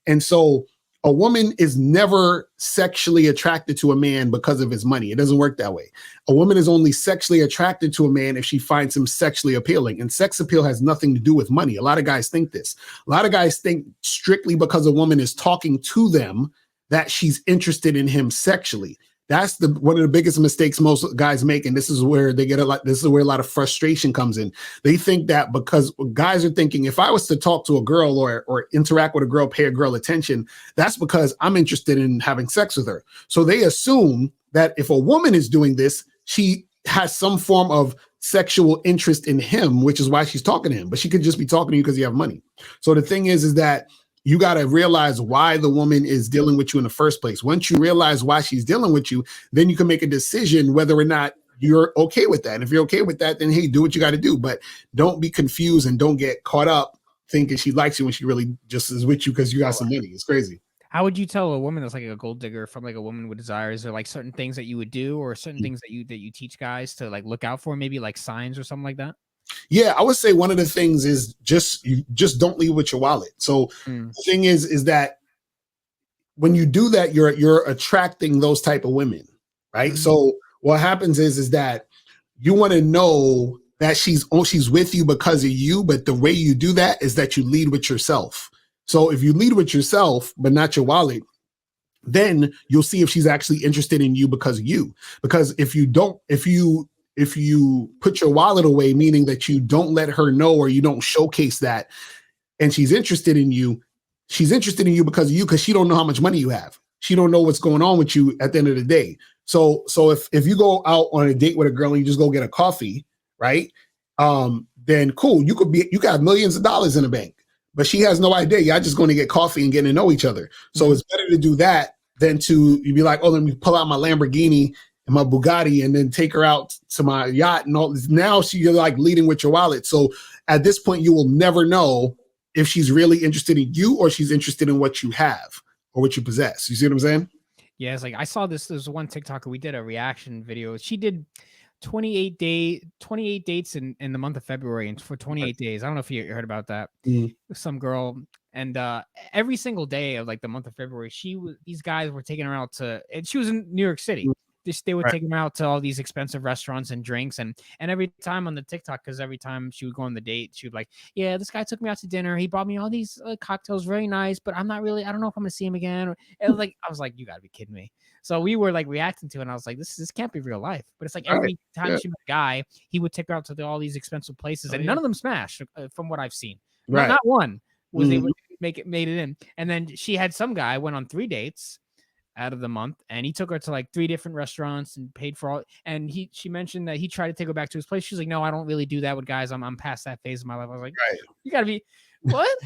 And so a woman is never sexually attracted to a man because of his money. It doesn't work that way. A woman is only sexually attracted to a man if she finds him sexually appealing. And sex appeal has nothing to do with money. A lot of guys think this. A lot of guys think strictly because a woman is talking to them that she's interested in him sexually. That's one of the biggest mistakes most guys make, and this is where they get a lot. This is where a lot of frustration comes in. They think that because guys are thinking, if I was to talk to a girl or interact with a girl, pay a girl attention, that's because I'm interested in having sex with her. So they assume that if a woman is doing this, she has some form of sexual interest in him, which is why she's talking to him. But she could just be talking to you because you have money. So the thing is that you got to realize why the woman is dealing with you in the first place. Once you realize why she's dealing with you, then you can make a decision whether or not you're okay with that. And if you're okay with that, then hey, do what you got to do. But don't be confused and don't get caught up thinking she likes you when she really just is with you because you got some money. It's crazy. How would you tell a woman that's like a gold digger from like a woman with desires, or like certain things that you would do, or certain things that you teach guys to like look out for, maybe like signs or something like that? Yeah, I would say one of the things is you just don't leave with your wallet. So the thing is that when you do that, you're attracting those type of women, right? Mm-hmm. So what happens is that you want to know that she's with you because of you, but the way you do that is that you lead with yourself. So if you lead with yourself, but not your wallet, then you'll see if she's actually interested in you because of you. Because if you put your wallet away, meaning that you don't let her know or you don't showcase that, and she's interested in you because of you, because she don't know how much money you have. She don't know what's going on with you at the end of the day. So if you go out on a date with a girl and you just go get a coffee, right? Then cool, you got millions of dollars in the bank, but she has no idea. Y'all just going to get coffee and getting to know each other. So it's better to do that than to be like, oh, let me pull out my Lamborghini and my Bugatti and then take her out to my yacht and all this. Now you're like leading with your wallet. So at this point, you will never know if she's really interested in you or she's interested in what you have or what you possess. You see what I'm saying? Yeah, it's like I saw there's one TikToker, we did a reaction video. She did 28 dates in the month of February, and for 28 days. I don't know if you heard about that. Some girl, and every single day of like the month of February, these guys were taking her out to, and she was in New York City. They would take them out to all these expensive restaurants and drinks, and every time on the TikTok, because every time she would go on the date, she would like, yeah, this guy took me out to dinner. He brought me all these cocktails, very nice, but I don't know if I'm gonna see him again. I was like, you gotta be kidding me. So we were like reacting to it, and I was like, this can't be real life. But it's like every time she met a guy, he would take her out to all these expensive places, and none of them smashed from what I've seen. Not one was able to made it in. And then she had some guy went on 3 dates out of the month, and he took her to like 3 different restaurants and paid for all. And she mentioned that he tried to take her back to his place. She's like, no, I don't really do that with guys. I'm past that phase of my life. I was like, you gotta be what?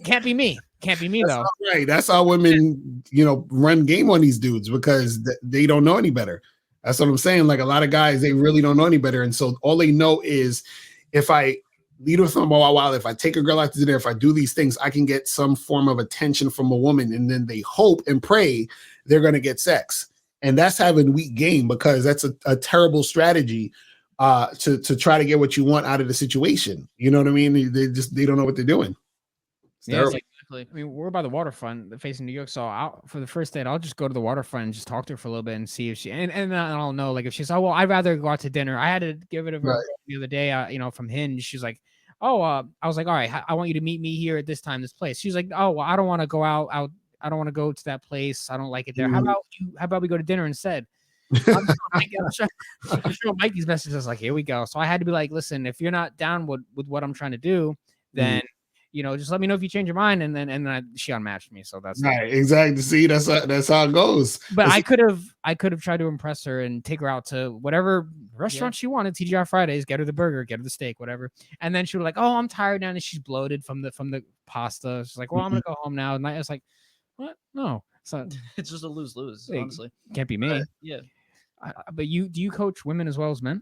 Can't be me. Can't be me though. Right. That's how women, run game on these dudes because they don't know any better. That's what I'm saying. Like a lot of guys, they really don't know any better. And so all they know is if I lead with them a while, if I take a girl out to dinner, if I do these things, I can get some form of attention from a woman. And then they hope and pray they're going to get sex. And that's having weak game because that's a terrible strategy to try to get what you want out of the situation. You know what I mean? They don't know what they're doing. It's like, I mean, we're by the waterfront facing New York. So for the first date, I'll just go to the waterfront and just talk to her for a little bit and see if she, and I'll know, like if she's, oh, well, I'd rather go out to dinner. I had to give it a the other day, from Hinge. She's like, oh, I was like, all right, I want you to meet me here at this time, this place. She's like, oh, well, I don't want to go out I don't want to go to that place. I don't like it there. Mhm. How about we go to dinner instead? I'm showing Mike these messages like, here we go. So I had to be like, listen, if you're not down with what I'm trying to do, then just let me know if you change your mind. And then she unmatched me. So that's Right, exactly. See, that's how it goes. but I could have tried to impress her and take her out to whatever restaurant she wanted, TGI Fridays, get her the burger, get her the steak, whatever. And then she was like, oh, I'm tired now, and she's bloated from the pasta. She's like, well, I'm gonna go home now. And I was like, what? No. So It's just a lose-lose, Hey, honestly. can't be me. Yeah. But do you coach women as well as men?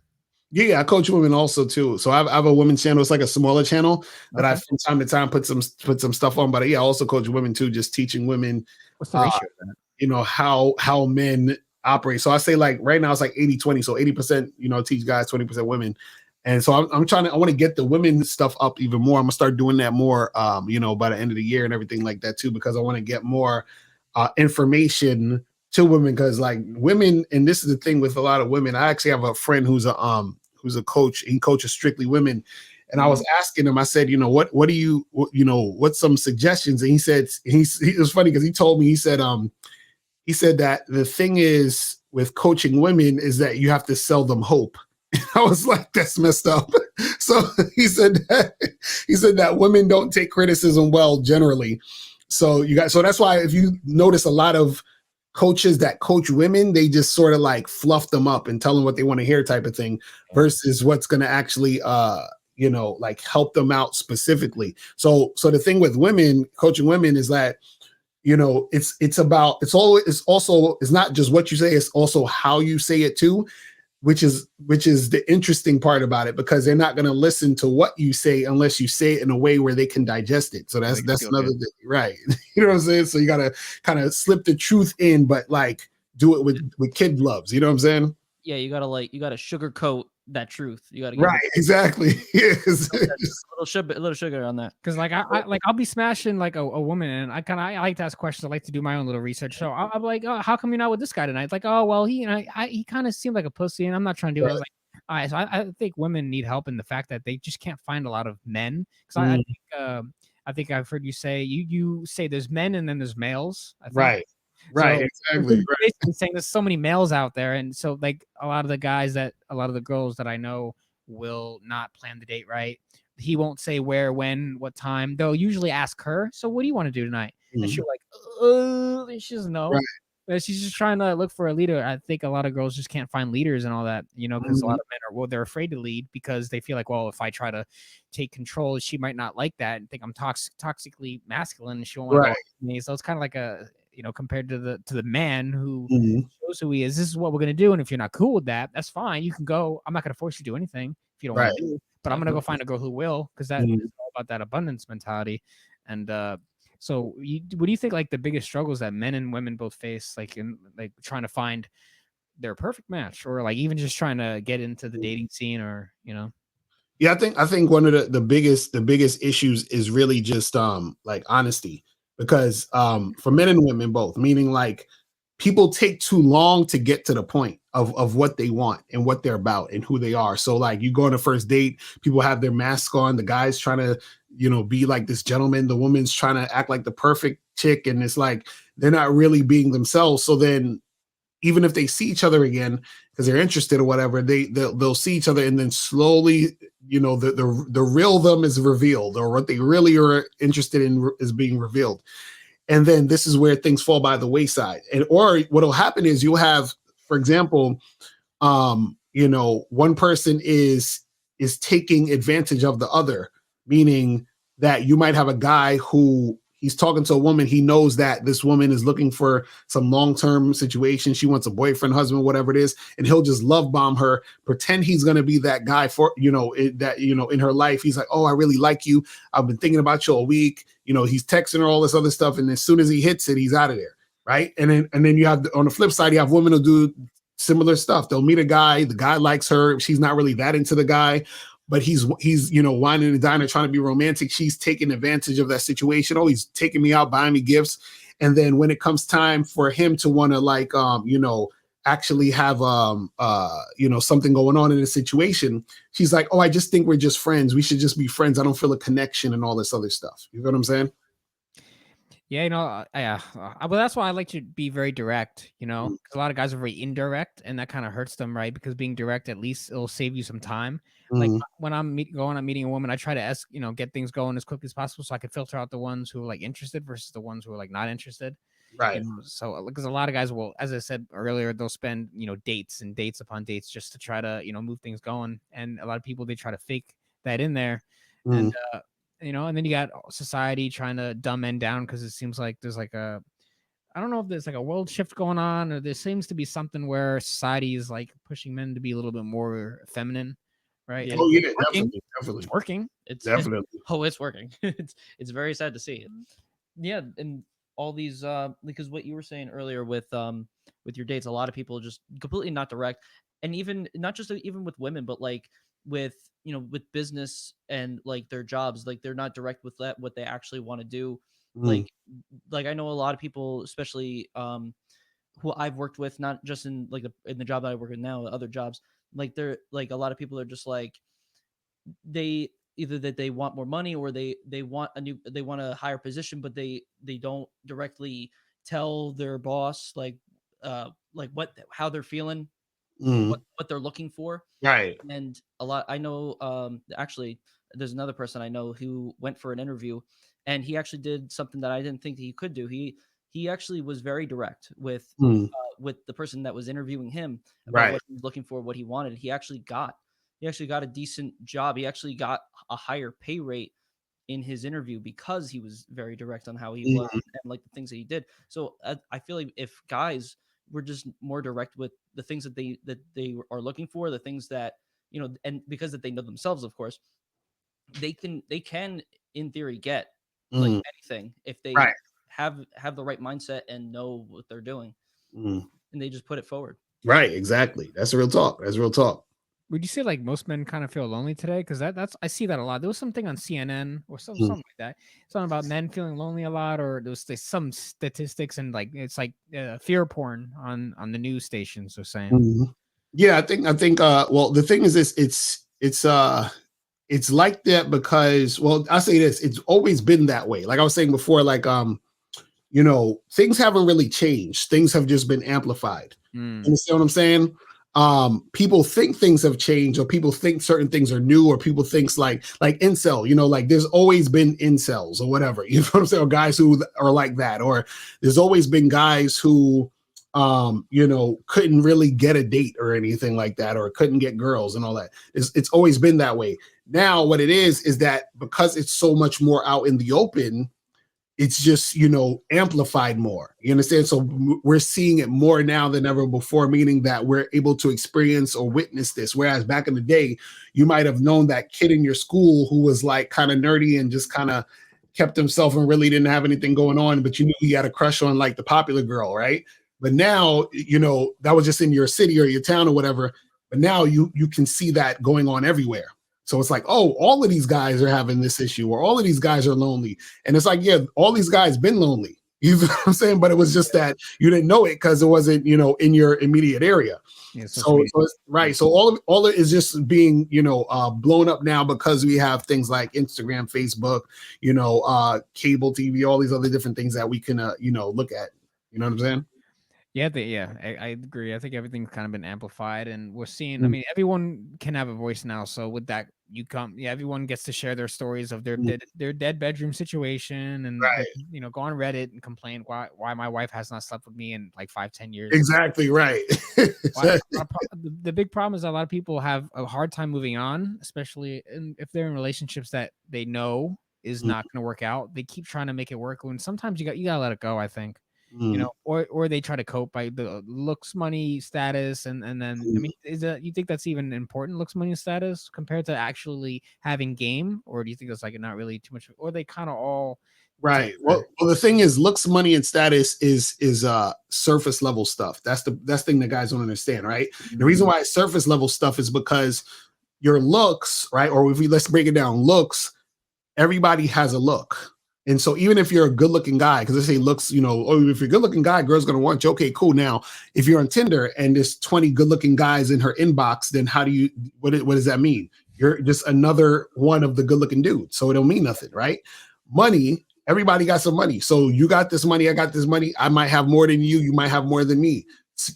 Yeah, I coach women also too. So I have a women's channel. It's like a smaller channel that I Okay. from time to time put some stuff on. But yeah, I also coach women too, just teaching women What's the ratio of that? how men operate. So I say like right now it's like 80-20. So 80%, teach guys, 20% women. And so I want to get the women stuff up even more. I'm gonna start doing that more by the end of the year and everything like that too, because I want to get more information to women, because like women, and this is the thing with a lot of women. I actually have a friend who's a coach. He coaches strictly women. And I was asking him, I said, what do you, what's some suggestions? And he said, it was funny because he told me, he said that the thing is with coaching women is that you have to sell them hope. I was like, that's messed up. So he said that women don't take criticism well generally. So that's why if you notice a lot of coaches that coach women, they just sort of like fluff them up and tell them what they want to hear type of thing, versus what's going to actually like help them out specifically. So the thing with women, coaching women, is that it's not just what you say, it's also how you say it too, which is the interesting part about it, because they're not going to listen to what you say unless you say it in a way where they can digest it. So that's another thing, right? You know what I'm saying? So you got to kind of slip the truth in, but like do it with kid gloves. You know what I'm saying? Yeah, you gotta sugarcoat that truth. You gotta right, exactly. Yes. a little sugar on that. Because like I'll be smashing like a woman, and I like to ask questions. I like to do my own little research. So I'm like, oh, how come you're not with this guy tonight? It's like, oh well, he kind of seemed like a pussy, and I'm not trying to do it. I was like, all right, so I think women need help in the fact that they just can't find a lot of men. Because I think I've heard you say you say there's men and then there's males. I think. Right. Right, so exactly. Basically saying there's so many males out there, and so like a lot of the girls that I know will not plan the date right. He won't say where, when, what time. They'll usually ask her, so what do you want to do tonight? And she'll like, and she doesn't know. Right. But she's just trying to look for a leader. I think a lot of girls just can't find leaders and all that, because a lot of men they're afraid to lead because they feel like, well, if I try to take control, she might not like that and think I'm toxically masculine, and she won't want to go with me. So it's kind of like a, compared to the man who shows who he is. This is what we're gonna do, and if you're not cool with that, that's fine. You can go. I'm not gonna force you to do anything if you don't want to do. But I'm gonna go find a girl who will, because that is all about that abundance mentality. And so, what do you think? Like the biggest struggles that men and women both face, like in like trying to find their perfect match, or like even just trying to get into the dating scene, or Yeah, I think one of the biggest issues is really just like honesty, because for men and women both, meaning like people take too long to get to the point of what they want and what they're about and who they are. So like you go on a first date, people have their mask on, the guy's trying to be like this gentleman, the woman's trying to act like the perfect chick, and it's like they're not really being themselves. So then even if they see each other again because they're interested or whatever, they'll see each other, and then slowly, the real them is revealed, or what they really are interested in is being revealed. And then this is where things fall by the wayside. Or what'll happen is you'll have, for example, one person is taking advantage of the other, meaning that you might have a guy who he's talking to a woman. He knows that this woman is looking for some long-term situation. She wants a boyfriend, husband, whatever it is. And he'll just love bomb her, pretend he's going to be that guy for, in her life. He's like, oh, I really like you. I've been thinking about you all week. He's texting her all this other stuff. And as soon as he hits it, he's out of there. Right. And then you have, on the flip side, you have women who do similar stuff. They'll meet a guy. The guy likes her. She's not really that into the guy, but he's whining and dining, trying to be romantic. She's taking advantage of that situation. Oh, he's taking me out, buying me gifts. And then when it comes time for him to want to like, actually have, something going on in a situation, she's like, oh, I just think we're just friends. We should just be friends. I don't feel a connection and all this other stuff. You know what I'm saying? Yeah, yeah. Well, that's why I like to be very direct, 'cause a lot of guys are very indirect, and that kind of hurts them, right? Because being direct, at least it'll save you some time. Like Mm, when going on meeting a woman, I try to get things going as quickly as possible, so I can filter out the ones who are like interested versus the ones who are like not interested. right. So because a lot of guys will, as I said earlier, they'll spend dates and dates upon dates just to try to move things going, and a lot of people they try to fake that in there, and Mm, and then you got society trying to dumb men down because it seems like there's like I don't know if there's like a world shift going on, or there seems to be something where society is like pushing men to be a little bit more feminine, right? And Yeah, oh it's yeah, working. definitely, It's definitely, it's working. definitely. it's working. It's very sad to see. Yeah, and all these because what you were saying earlier with your dates, a lot of people just completely not direct, and even not just even with women, but like with with business and like their jobs, like they're not direct with that what they actually want to do. Mm, Like I know a lot of people, especially who I've worked with, not just in like in the job that I work in now, other jobs, like they're like a lot of people are just like they either that they want more money or they want they want a higher position, but they don't directly tell their boss like what how they're feeling, mm, what they're looking for. right. And a lot I know actually there's another person I know who went for an interview, and he actually did something that I didn't think he could do. He actually was very direct Mm, with the person that was interviewing him about right. what he was looking for, what he wanted. He actually got a decent job. He actually got a higher pay rate in his interview because he was very direct on how he was Mm, and like the things that he did. So I feel like if guys were just more direct with the things that they are looking for, the things that and because that they know themselves, of course, they can in theory get like mm, anything if right. they have the right mindset and know what they're doing, Mm, and they just put it forward. right. Exactly. That's real talk. That's real talk. Would you say like most men kind of feel lonely today? Because that's I see that a lot. There was something on CNN or Mm, something like that, something about men feeling lonely a lot, or there's some statistics and like it's like fear porn on the news stations. They're saying. mhm. Yeah, I think well the thing is this it's like that because well I say this it's always been that way. Like I was saying before, like things haven't really changed. Things have just been amplified. You Mm. understand what I'm saying? People think things have changed, or people think certain things are new, or people thinks like incel, like there's always been incels or whatever. You know what I'm saying? Or guys who are like that, or there's always been guys who couldn't really get a date or anything like that, or couldn't get girls and all that. It's always been that way. Now, what it is that because it's so much more out in the open, it's just amplified more. You understand? So we're seeing it more now than ever before, meaning that we're able to experience or witness this. Whereas back in the day, you might have known that kid in your school who was like kind of nerdy and just kind of kept himself and really didn't have anything going on, but you knew he had a crush on like the popular girl, right? But now, that was just in your city or your town or whatever. But now you can see that going on everywhere. So it's like, oh, all of these guys are having this issue, or all of these guys are lonely. And it's like, yeah, all these guys been lonely. You know what I'm saying? But it was just that you didn't know it because it wasn't, in your immediate area. Yeah, social So, media. so it's, right. So all of it is just being, blown up now because we have things like Instagram, Facebook, cable TV, all these other different things that we can, look at. You know what I'm saying? I agree. I think everything's kind of been amplified, and we're seeing. I Mm, mean, everyone can have a voice now. So with that, everyone gets to share their stories of mm, their dead bedroom situation, and they right. go on Reddit and complain why my wife has not slept with me in like 5-10 years. Exactly right. Why, the big problem is a lot of people have a hard time moving on, especially if they're in relationships that they know is Mm, not going to work out. They keep trying to make it work when sometimes you gotta let it go. I think mm, or they try to cope by the looks, money, status, and then I mm. mean, is that you think that's even important? Looks, money, and status compared to actually having game, or do you think that's like not really too much, or they kind of all Right. together? Well, the thing is, looks, money, and status is surface level stuff. That's the thing that guys don't understand, right? The reason Mm, why it's surface level stuff is because your looks, right? Or if we let's break it down, looks, everybody has a look. And so even if you're a good looking guy, because they say looks, oh, if you're a good looking guy, girl's gonna want you. Okay, cool. Now, if you're on Tinder and there's 20 good looking guys in her inbox, then what does that mean? You're just another one of the good looking dudes. So it don't mean nothing, right? Money. everybody got some money. So you got this money, I got this money. I might have more than you. You might have more than me.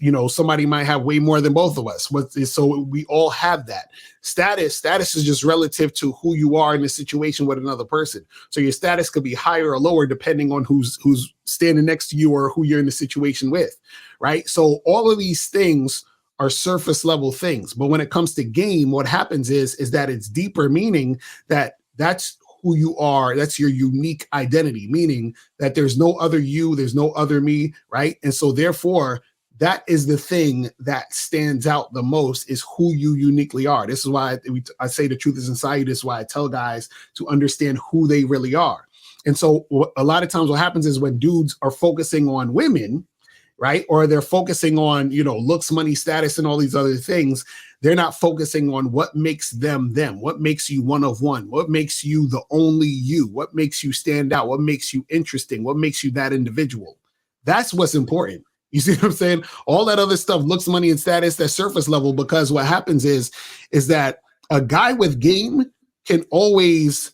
You know, somebody might have way more than both of us. So we all have that. Status is just relative to who you are in a situation with another person. So your status could be higher or lower depending on who's standing next to you or who you're in the situation with, right? So all of these things are surface level things. But when it comes to game, what happens is that it's deeper, meaning that's who you are. That's your unique identity, meaning that there's no other you, there's no other me, right? And so therefore, that is the thing that stands out the most, is who you uniquely are. This is why I say the truth is inside you. This is why I tell guys to understand who they really are. And so a lot of times what happens is when dudes are focusing on women, right, or they're focusing on, you know, looks, money, status, and all these other things, they're not focusing on what makes them, what makes you one of one, what makes you the only you, what makes you stand out, what makes you interesting, what makes you that individual. That's what's important. You see what I'm saying? All that other stuff, looks, money, and status, that surface level, because what happens is that a guy with game can always,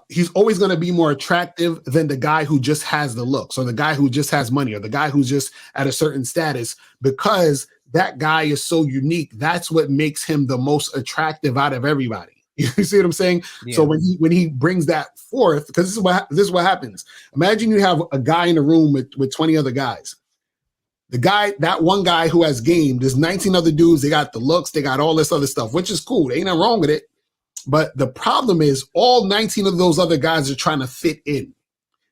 he's always going to be more attractive than the guy who just has the looks, or the guy who just has money, or the guy who's just at a certain status, because that guy is so unique. That's what makes him the most attractive out of everybody. You see what I'm saying? Yeah. So when he brings that forth, because this is what happens. Imagine you have a guy in a room with 20 other guys. That one guy who has game, there's 19 other dudes, they got the looks, they got all this other stuff, which is cool. There ain't nothing wrong with it. But the problem is all 19 of those other guys are trying to fit in.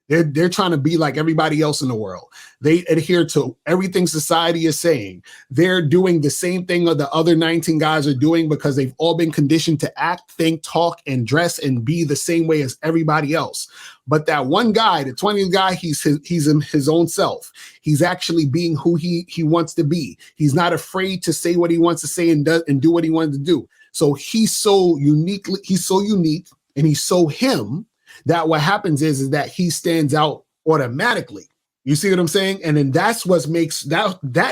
They're trying to be like everybody else in the world. They adhere to everything society is saying. They're doing the same thing that the other 19 guys are doing because they've all been conditioned to act, think, talk, and dress and be the same way as everybody else. But that one guy, the 20th guy, he's in his own self. He's actually being who he wants to be. He's not afraid to say what he wants to say and do what he wants to do. So he's so unique, and he's so him, that what happens is that he stands out automatically. You see what I'm saying? And then that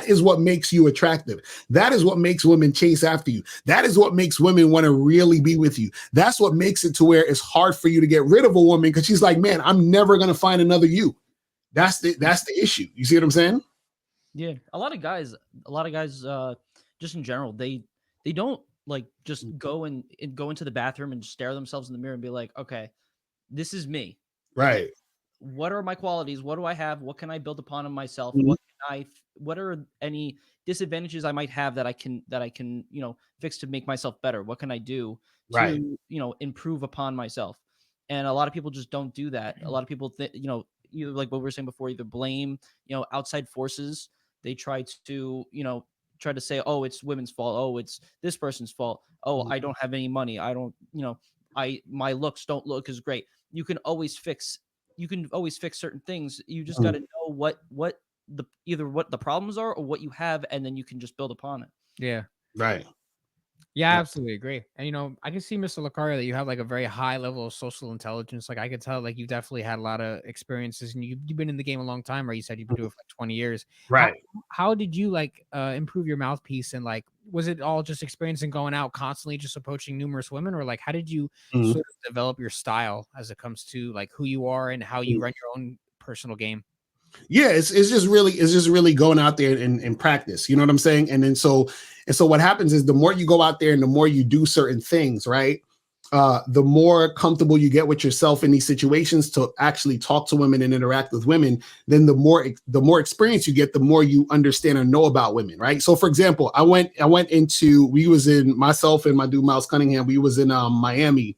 is what makes you attractive. That is what makes women chase after you. That is what makes women want to really be with you. That's what makes it to where it's hard for you to get rid of a woman, because she's like, man, I'm never going to find another you. That's the issue. You see what I'm saying? Yeah. A lot of guys, just in general, they don't like just go into the bathroom and stare themselves in the mirror and be like, okay, this is me. Right. What are my qualities? What do I have? What can I build upon in myself? Mm-hmm. What are any disadvantages I might have that I can, fix to make myself better? What can I do to, improve upon myself? And a lot of people just don't do that. A lot of people either like what we were saying before, either blame, outside forces. They try to say, oh, it's women's fault. Oh, it's this person's fault. Oh, I don't have any money. I don't, my looks don't look as great. You can always fix certain things. You just got to know what the problems are or what you have, and then you can just build upon it. Yeah. Right. Yeah, I absolutely agree. And I can see, Mr. Lucario, that you have like a very high level of social intelligence. Like I could tell, like you definitely had a lot of experiences, and you've been in the game a long time, right? You said you've been doing it for like 20 years. Right. How did you like improve your mouthpiece, and like was it all just experience and going out constantly, just approaching numerous women, or like how did you sort of develop your style as it comes to like who you are and how you run your own personal game? Yeah, it's just really going out there and practice. You know what I'm saying? And then so what happens is the more you go out there and the more you do certain things, right? The more comfortable you get with yourself in these situations to actually talk to women and interact with women, then the more experience you get, the more you understand and know about women, right? So for example, myself and my dude Miles Cunningham, we was in Miami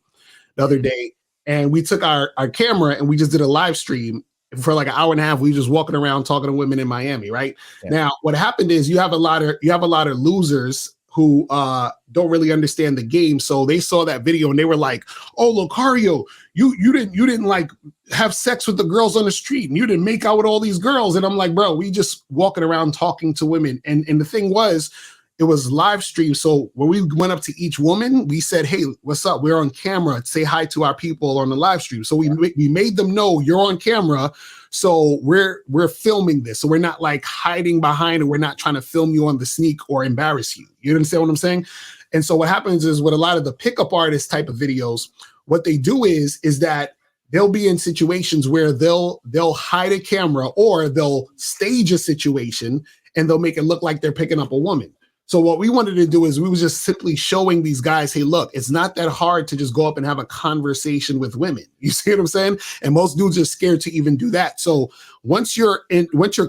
the other day, and we took our camera and we just did a live stream for like an hour and a half. We were just walking around talking to women in Miami, right? Yeah. Now, what happened is you have a lot of losers who don't really understand the game. So they saw that video and they were like, "Oh, Lucario, you didn't like have sex with the girls on the street, and you didn't make out with all these girls." And I'm like, "Bro, we just walking around talking to women." And the thing was, it was live stream. So when we went up to each woman, we said, "Hey, what's up? We're on camera. Say hi to our people on the live stream." So we made them know you're on camera. So we're filming this. So we're not like hiding behind it. We're not trying to film you on the sneak or embarrass you. You understand what I'm saying? And so what happens is with a lot of the pickup artist type of videos, what they do is that they'll be in situations where they'll hide a camera or they'll stage a situation and they'll make it look like they're picking up a woman. So what we wanted to do is we was just simply showing these guys, hey, look, it's not that hard to just go up and have a conversation with women. You see what I'm saying? And most dudes are scared to even do that. So once you're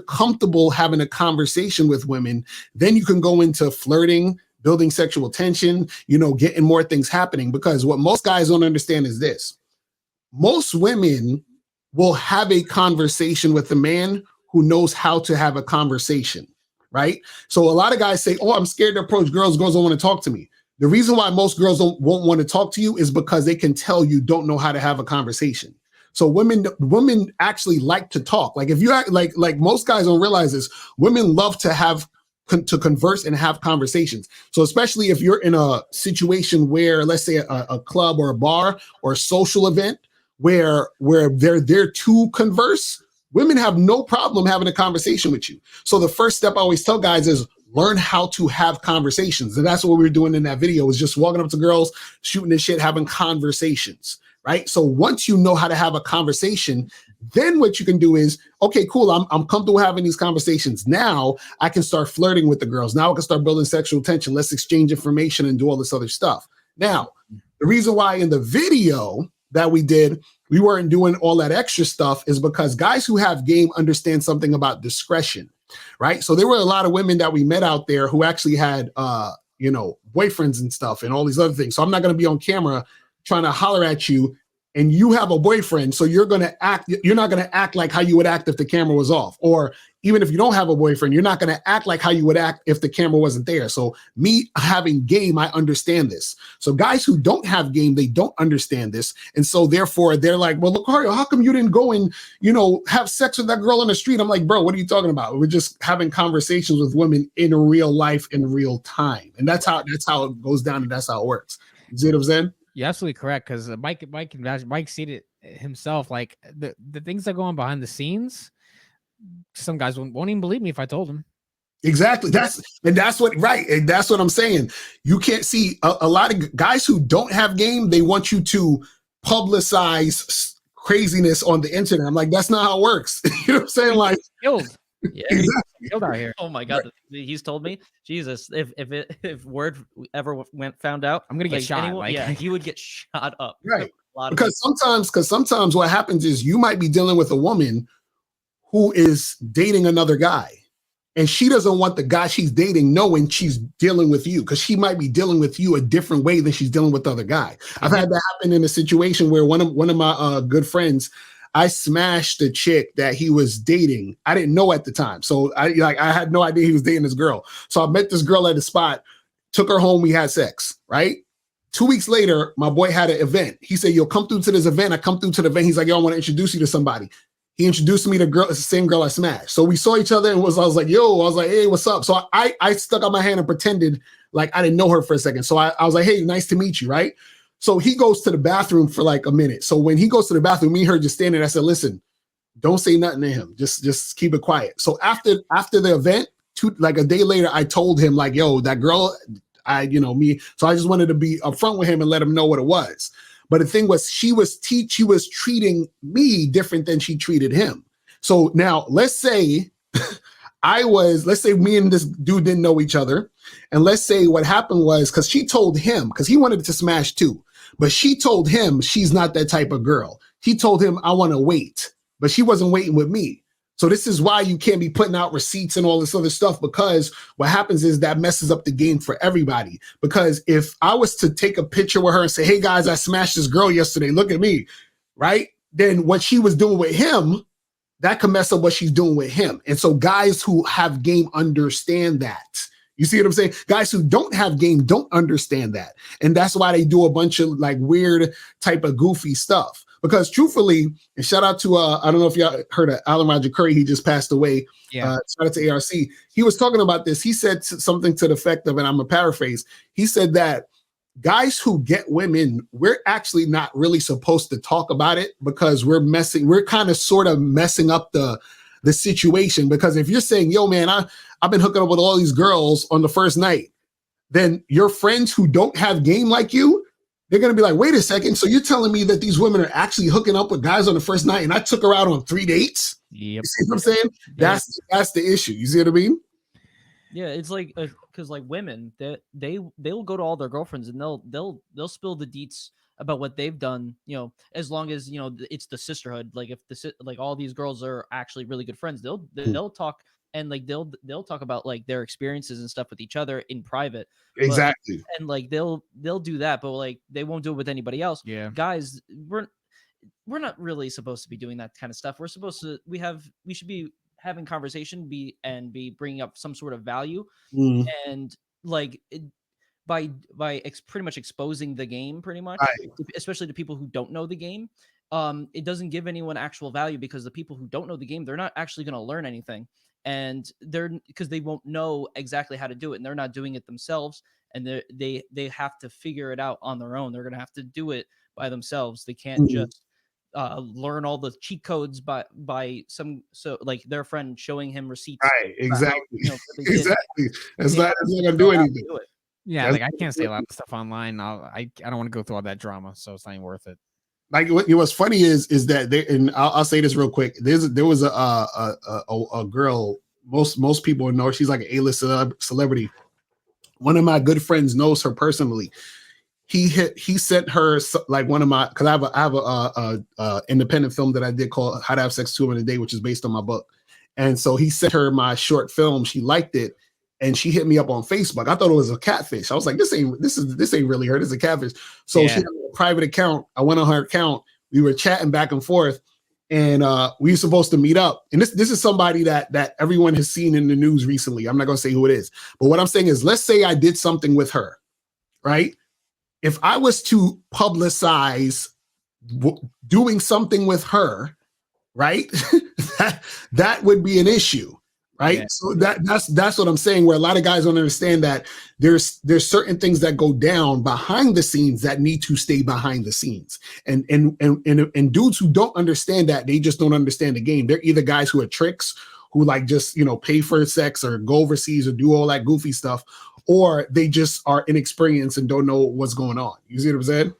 comfortable having a conversation with women, then you can go into flirting, building sexual tension, getting more things happening. Because what most guys don't understand is this. Most women will have a conversation with a man who knows how to have a conversation. Right? So a lot of guys say, oh, I'm scared to approach girls. Girls don't want to talk to me. The reason why most girls won't want to talk to you is because they can tell you don't know how to have a conversation. So women actually like to talk. Like if you act like most guys don't realize this, women love to converse and have conversations. So especially if you're in a situation where, let's say a club or a bar or a social event where they're there to converse, women have no problem having a conversation with you. So the first step I always tell guys is learn how to have conversations. And that's what we were doing in that video, is just walking up to girls, shooting the shit, having conversations, right? So once you know how to have a conversation, then what you can do is, okay, cool, I'm comfortable having these conversations. Now I can start flirting with the girls. Now I can start building sexual tension. Let's exchange information and do all this other stuff. Now, the reason why in the video that we did, we weren't doing all that extra stuff is because guys who have game understand something about discretion, right? So there were a lot of women that we met out there who actually had, boyfriends and stuff and all these other things. So I'm not going to be on camera trying to holler at you and you have a boyfriend. So you're not going to act like how you would act if the camera was off. Or even if you don't have a boyfriend, you're not going to act like how you would act if the camera wasn't there. So me having game, I understand this. So guys who don't have game, they don't understand this. And so therefore they're like, well, Lucario, how come you didn't go and, have sex with that girl on the street? I'm like, bro, what are you talking about? We're just having conversations with women in real life, in real time. And that's how it goes down. And that's how it works. You see what I'm saying? You're absolutely correct, because Mike said it himself. Like the things that go on behind the scenes, some guys won't even believe me if I told them. Exactly. That's what I'm saying. You can't see a lot of guys who don't have game. They want you to publicize craziness on the internet. I'm like, that's not how it works. You know what I'm saying? Like, killed. Yeah, exactly. Killed out here. Oh my God, he's told me, Jesus, if word ever found out, I'm gonna get shot. He would get shot up. Right. Because sometimes what happens is you might be dealing with a woman who is dating another guy, and she doesn't want the guy she's dating knowing she's dealing with you, because she might be dealing with you a different way than she's dealing with the other guy. I've had that happen in a situation where one of my good friends, I smashed a chick that he was dating. I didn't know at the time. So I had no idea he was dating this girl. So I met this girl at a spot, took her home. We had sex, right? 2 weeks later, my boy had an event. He said, yo, come through to this event. I come through to the event. He's like, yo, I want to introduce you to somebody. He introduced me to the same girl I smashed. So we saw each other and I was like, hey, what's up? So I stuck out my hand and pretended like I didn't know her for a second. So I was like, hey, nice to meet you, right? So he goes to the bathroom for like a minute. So when he goes to the bathroom, me and her just standing there. I said, listen, don't say nothing to him. Just keep it quiet. So after the event, like a day later, I told him like, yo, that girl, me. So I just wanted to be upfront with him and let him know what it was. But the thing was, she was treating me different than she treated him. So now let's say me and this dude didn't know each other. And let's say what happened was, because she told him, because he wanted to smash too, but she told him she's not that type of girl. He told him, I want to wait, but she wasn't waiting with me. So this is why you can't be putting out receipts and all this other stuff, because what happens is that messes up the game for everybody. Because if I was to take a picture with her and say, hey guys, I smashed this girl yesterday, look at me, right? Then what she was doing with him, that could mess up what she's doing with him. And so guys who have game understand that. You see what I'm saying? Guys who don't have game don't understand that. And that's why they do a bunch of like weird type of goofy stuff. Because truthfully, and shout out to, I don't know if y'all heard of Alan Roger Curry, he just passed away. Yeah. Shout out to ARC. He was talking about this. He said something to the effect of, and I'm going to paraphrase. He said that guys who get women, we're actually not really supposed to talk about it, because we're kind of sort of messing up the situation. Because if you're saying, yo, man, I've been hooking up with all these girls on the first night, then your friends who don't have game like you, they're gonna be like, wait a second. So you're telling me that these women are actually hooking up with guys on the first night, and I took her out on 3 dates? Yep. You see what I'm saying? That's the issue. You see what I mean? Yeah, it's like because like women, they'll go to all their girlfriends and they'll spill the deets about what they've done. You know, as long as you know it's the sisterhood. Like if like all these girls are actually really good friends, they'll talk and like they'll talk about like their experiences and stuff with each other in private. But Exactly. and like they'll do that, but like they won't do it with anybody else. Yeah. Guys, we're not really supposed to be doing that kind of stuff. We're supposed to we should be having conversation be bringing up some sort of value Mm, and like by pretty much exposing the game pretty much right. especially to people who don't know the game. It doesn't give anyone actual value because the people who don't know the game, they're not actually going to learn anything, and they're because they won't know exactly how to do it and they're not doing it themselves, and they have to figure it out on their own. They're going to have to do it by themselves. They can't Mm, just learn all the cheat codes by some so like their friend showing him receipts right. about how Exactly. you know what they did. Exactly. That's They have not to gonna figure do out how to anything. do it. Yeah, That's like I can't say a lot of stuff online. I don't want to go through all that drama, so it's not even worth it. like what's funny is that there, and I'll say this real quick. There was a girl. Most people know her. She's like an A-list celebrity. One of my good friends knows her personally. He sent her like one of my because I have a independent film that I did called How to Have Sex 2 Women a Day, which is based on my book. And so he sent her my short film. She liked it, and she hit me up on Facebook. I thought it was a catfish. I was like, this ain't really her. This is a catfish. So she Yeah. had a private account. I went on her account. We were chatting back and forth, and we were supposed to meet up. And this is somebody that everyone has seen in the news recently. I'm not gonna say who it is, but what I'm saying is, let's say I did something with her, right? If I was to publicize doing something with her, right, that would be an issue, right? Yeah. So that's what I'm saying. Where a lot of guys don't understand that there's certain things that go down behind the scenes that need to stay behind the scenes, and dudes who don't understand that, they just don't understand the game. They're either guys who are tricks, who like just pay for sex or go overseas or do all that goofy stuff, or they just are inexperienced and don't know what's going on. You see what I'm saying?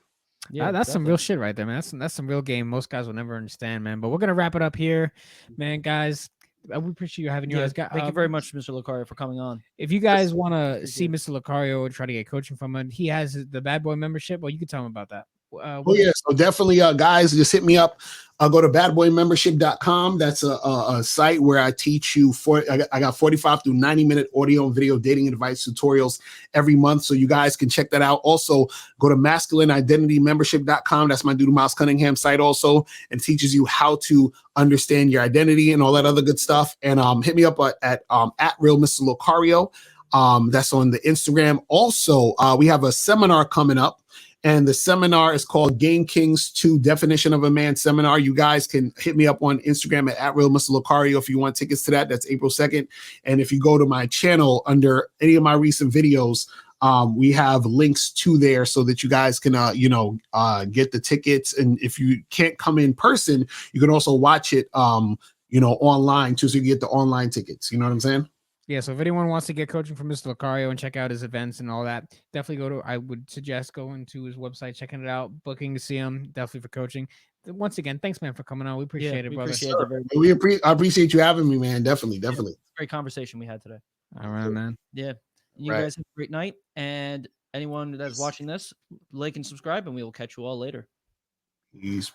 Yeah, That's some definitely. real shit right there, man. That's some real game. Most guys will never understand, man. But we're gonna wrap it up here, man, guys. We appreciate you having you guys. Thank you very much, Mr. Lucario, for coming on. If you guys want to see Mr. Lucario or try to get coaching from him, he has the Bad Boy membership. Well, you can tell him about that. Oh yeah, so definitely, guys, just hit me up. Go to badboymembership.com. That's a site where I teach you I got 45 through 90-minute audio and video dating advice tutorials every month, so you guys can check that out. Also, go to masculineidentitymembership.com. That's my dude Miles Cunningham site also, and teaches you how to understand your identity and all that other good stuff. And hit me up at real Mr. Lucario. That's on the Instagram. Also, we have a seminar coming up. And the seminar is called Game Kings 2 Definition of a Man Seminar. You guys can hit me up on Instagram at Real Mr. Lucario if you want tickets to that. That's April 2nd. And if you go to my channel under any of my recent videos, we have links to there so that you guys can, get the tickets. And if you can't come in person, you can also watch it, online too. So you get the online tickets. You know what I'm saying? Yeah, so if anyone wants to get coaching from Mr. Lucario and check out his events and all that, definitely I would suggest going to his website, checking it out, booking to see him, definitely for coaching. Once again, thanks, man, for coming on. We appreciate it, brother. Appreciate it very much. I appreciate you having me, man. Definitely. Great conversation we had today. All right, man. Yeah. You guys have a great night. And anyone that's watching this, like and subscribe, and we will catch you all later. Peace.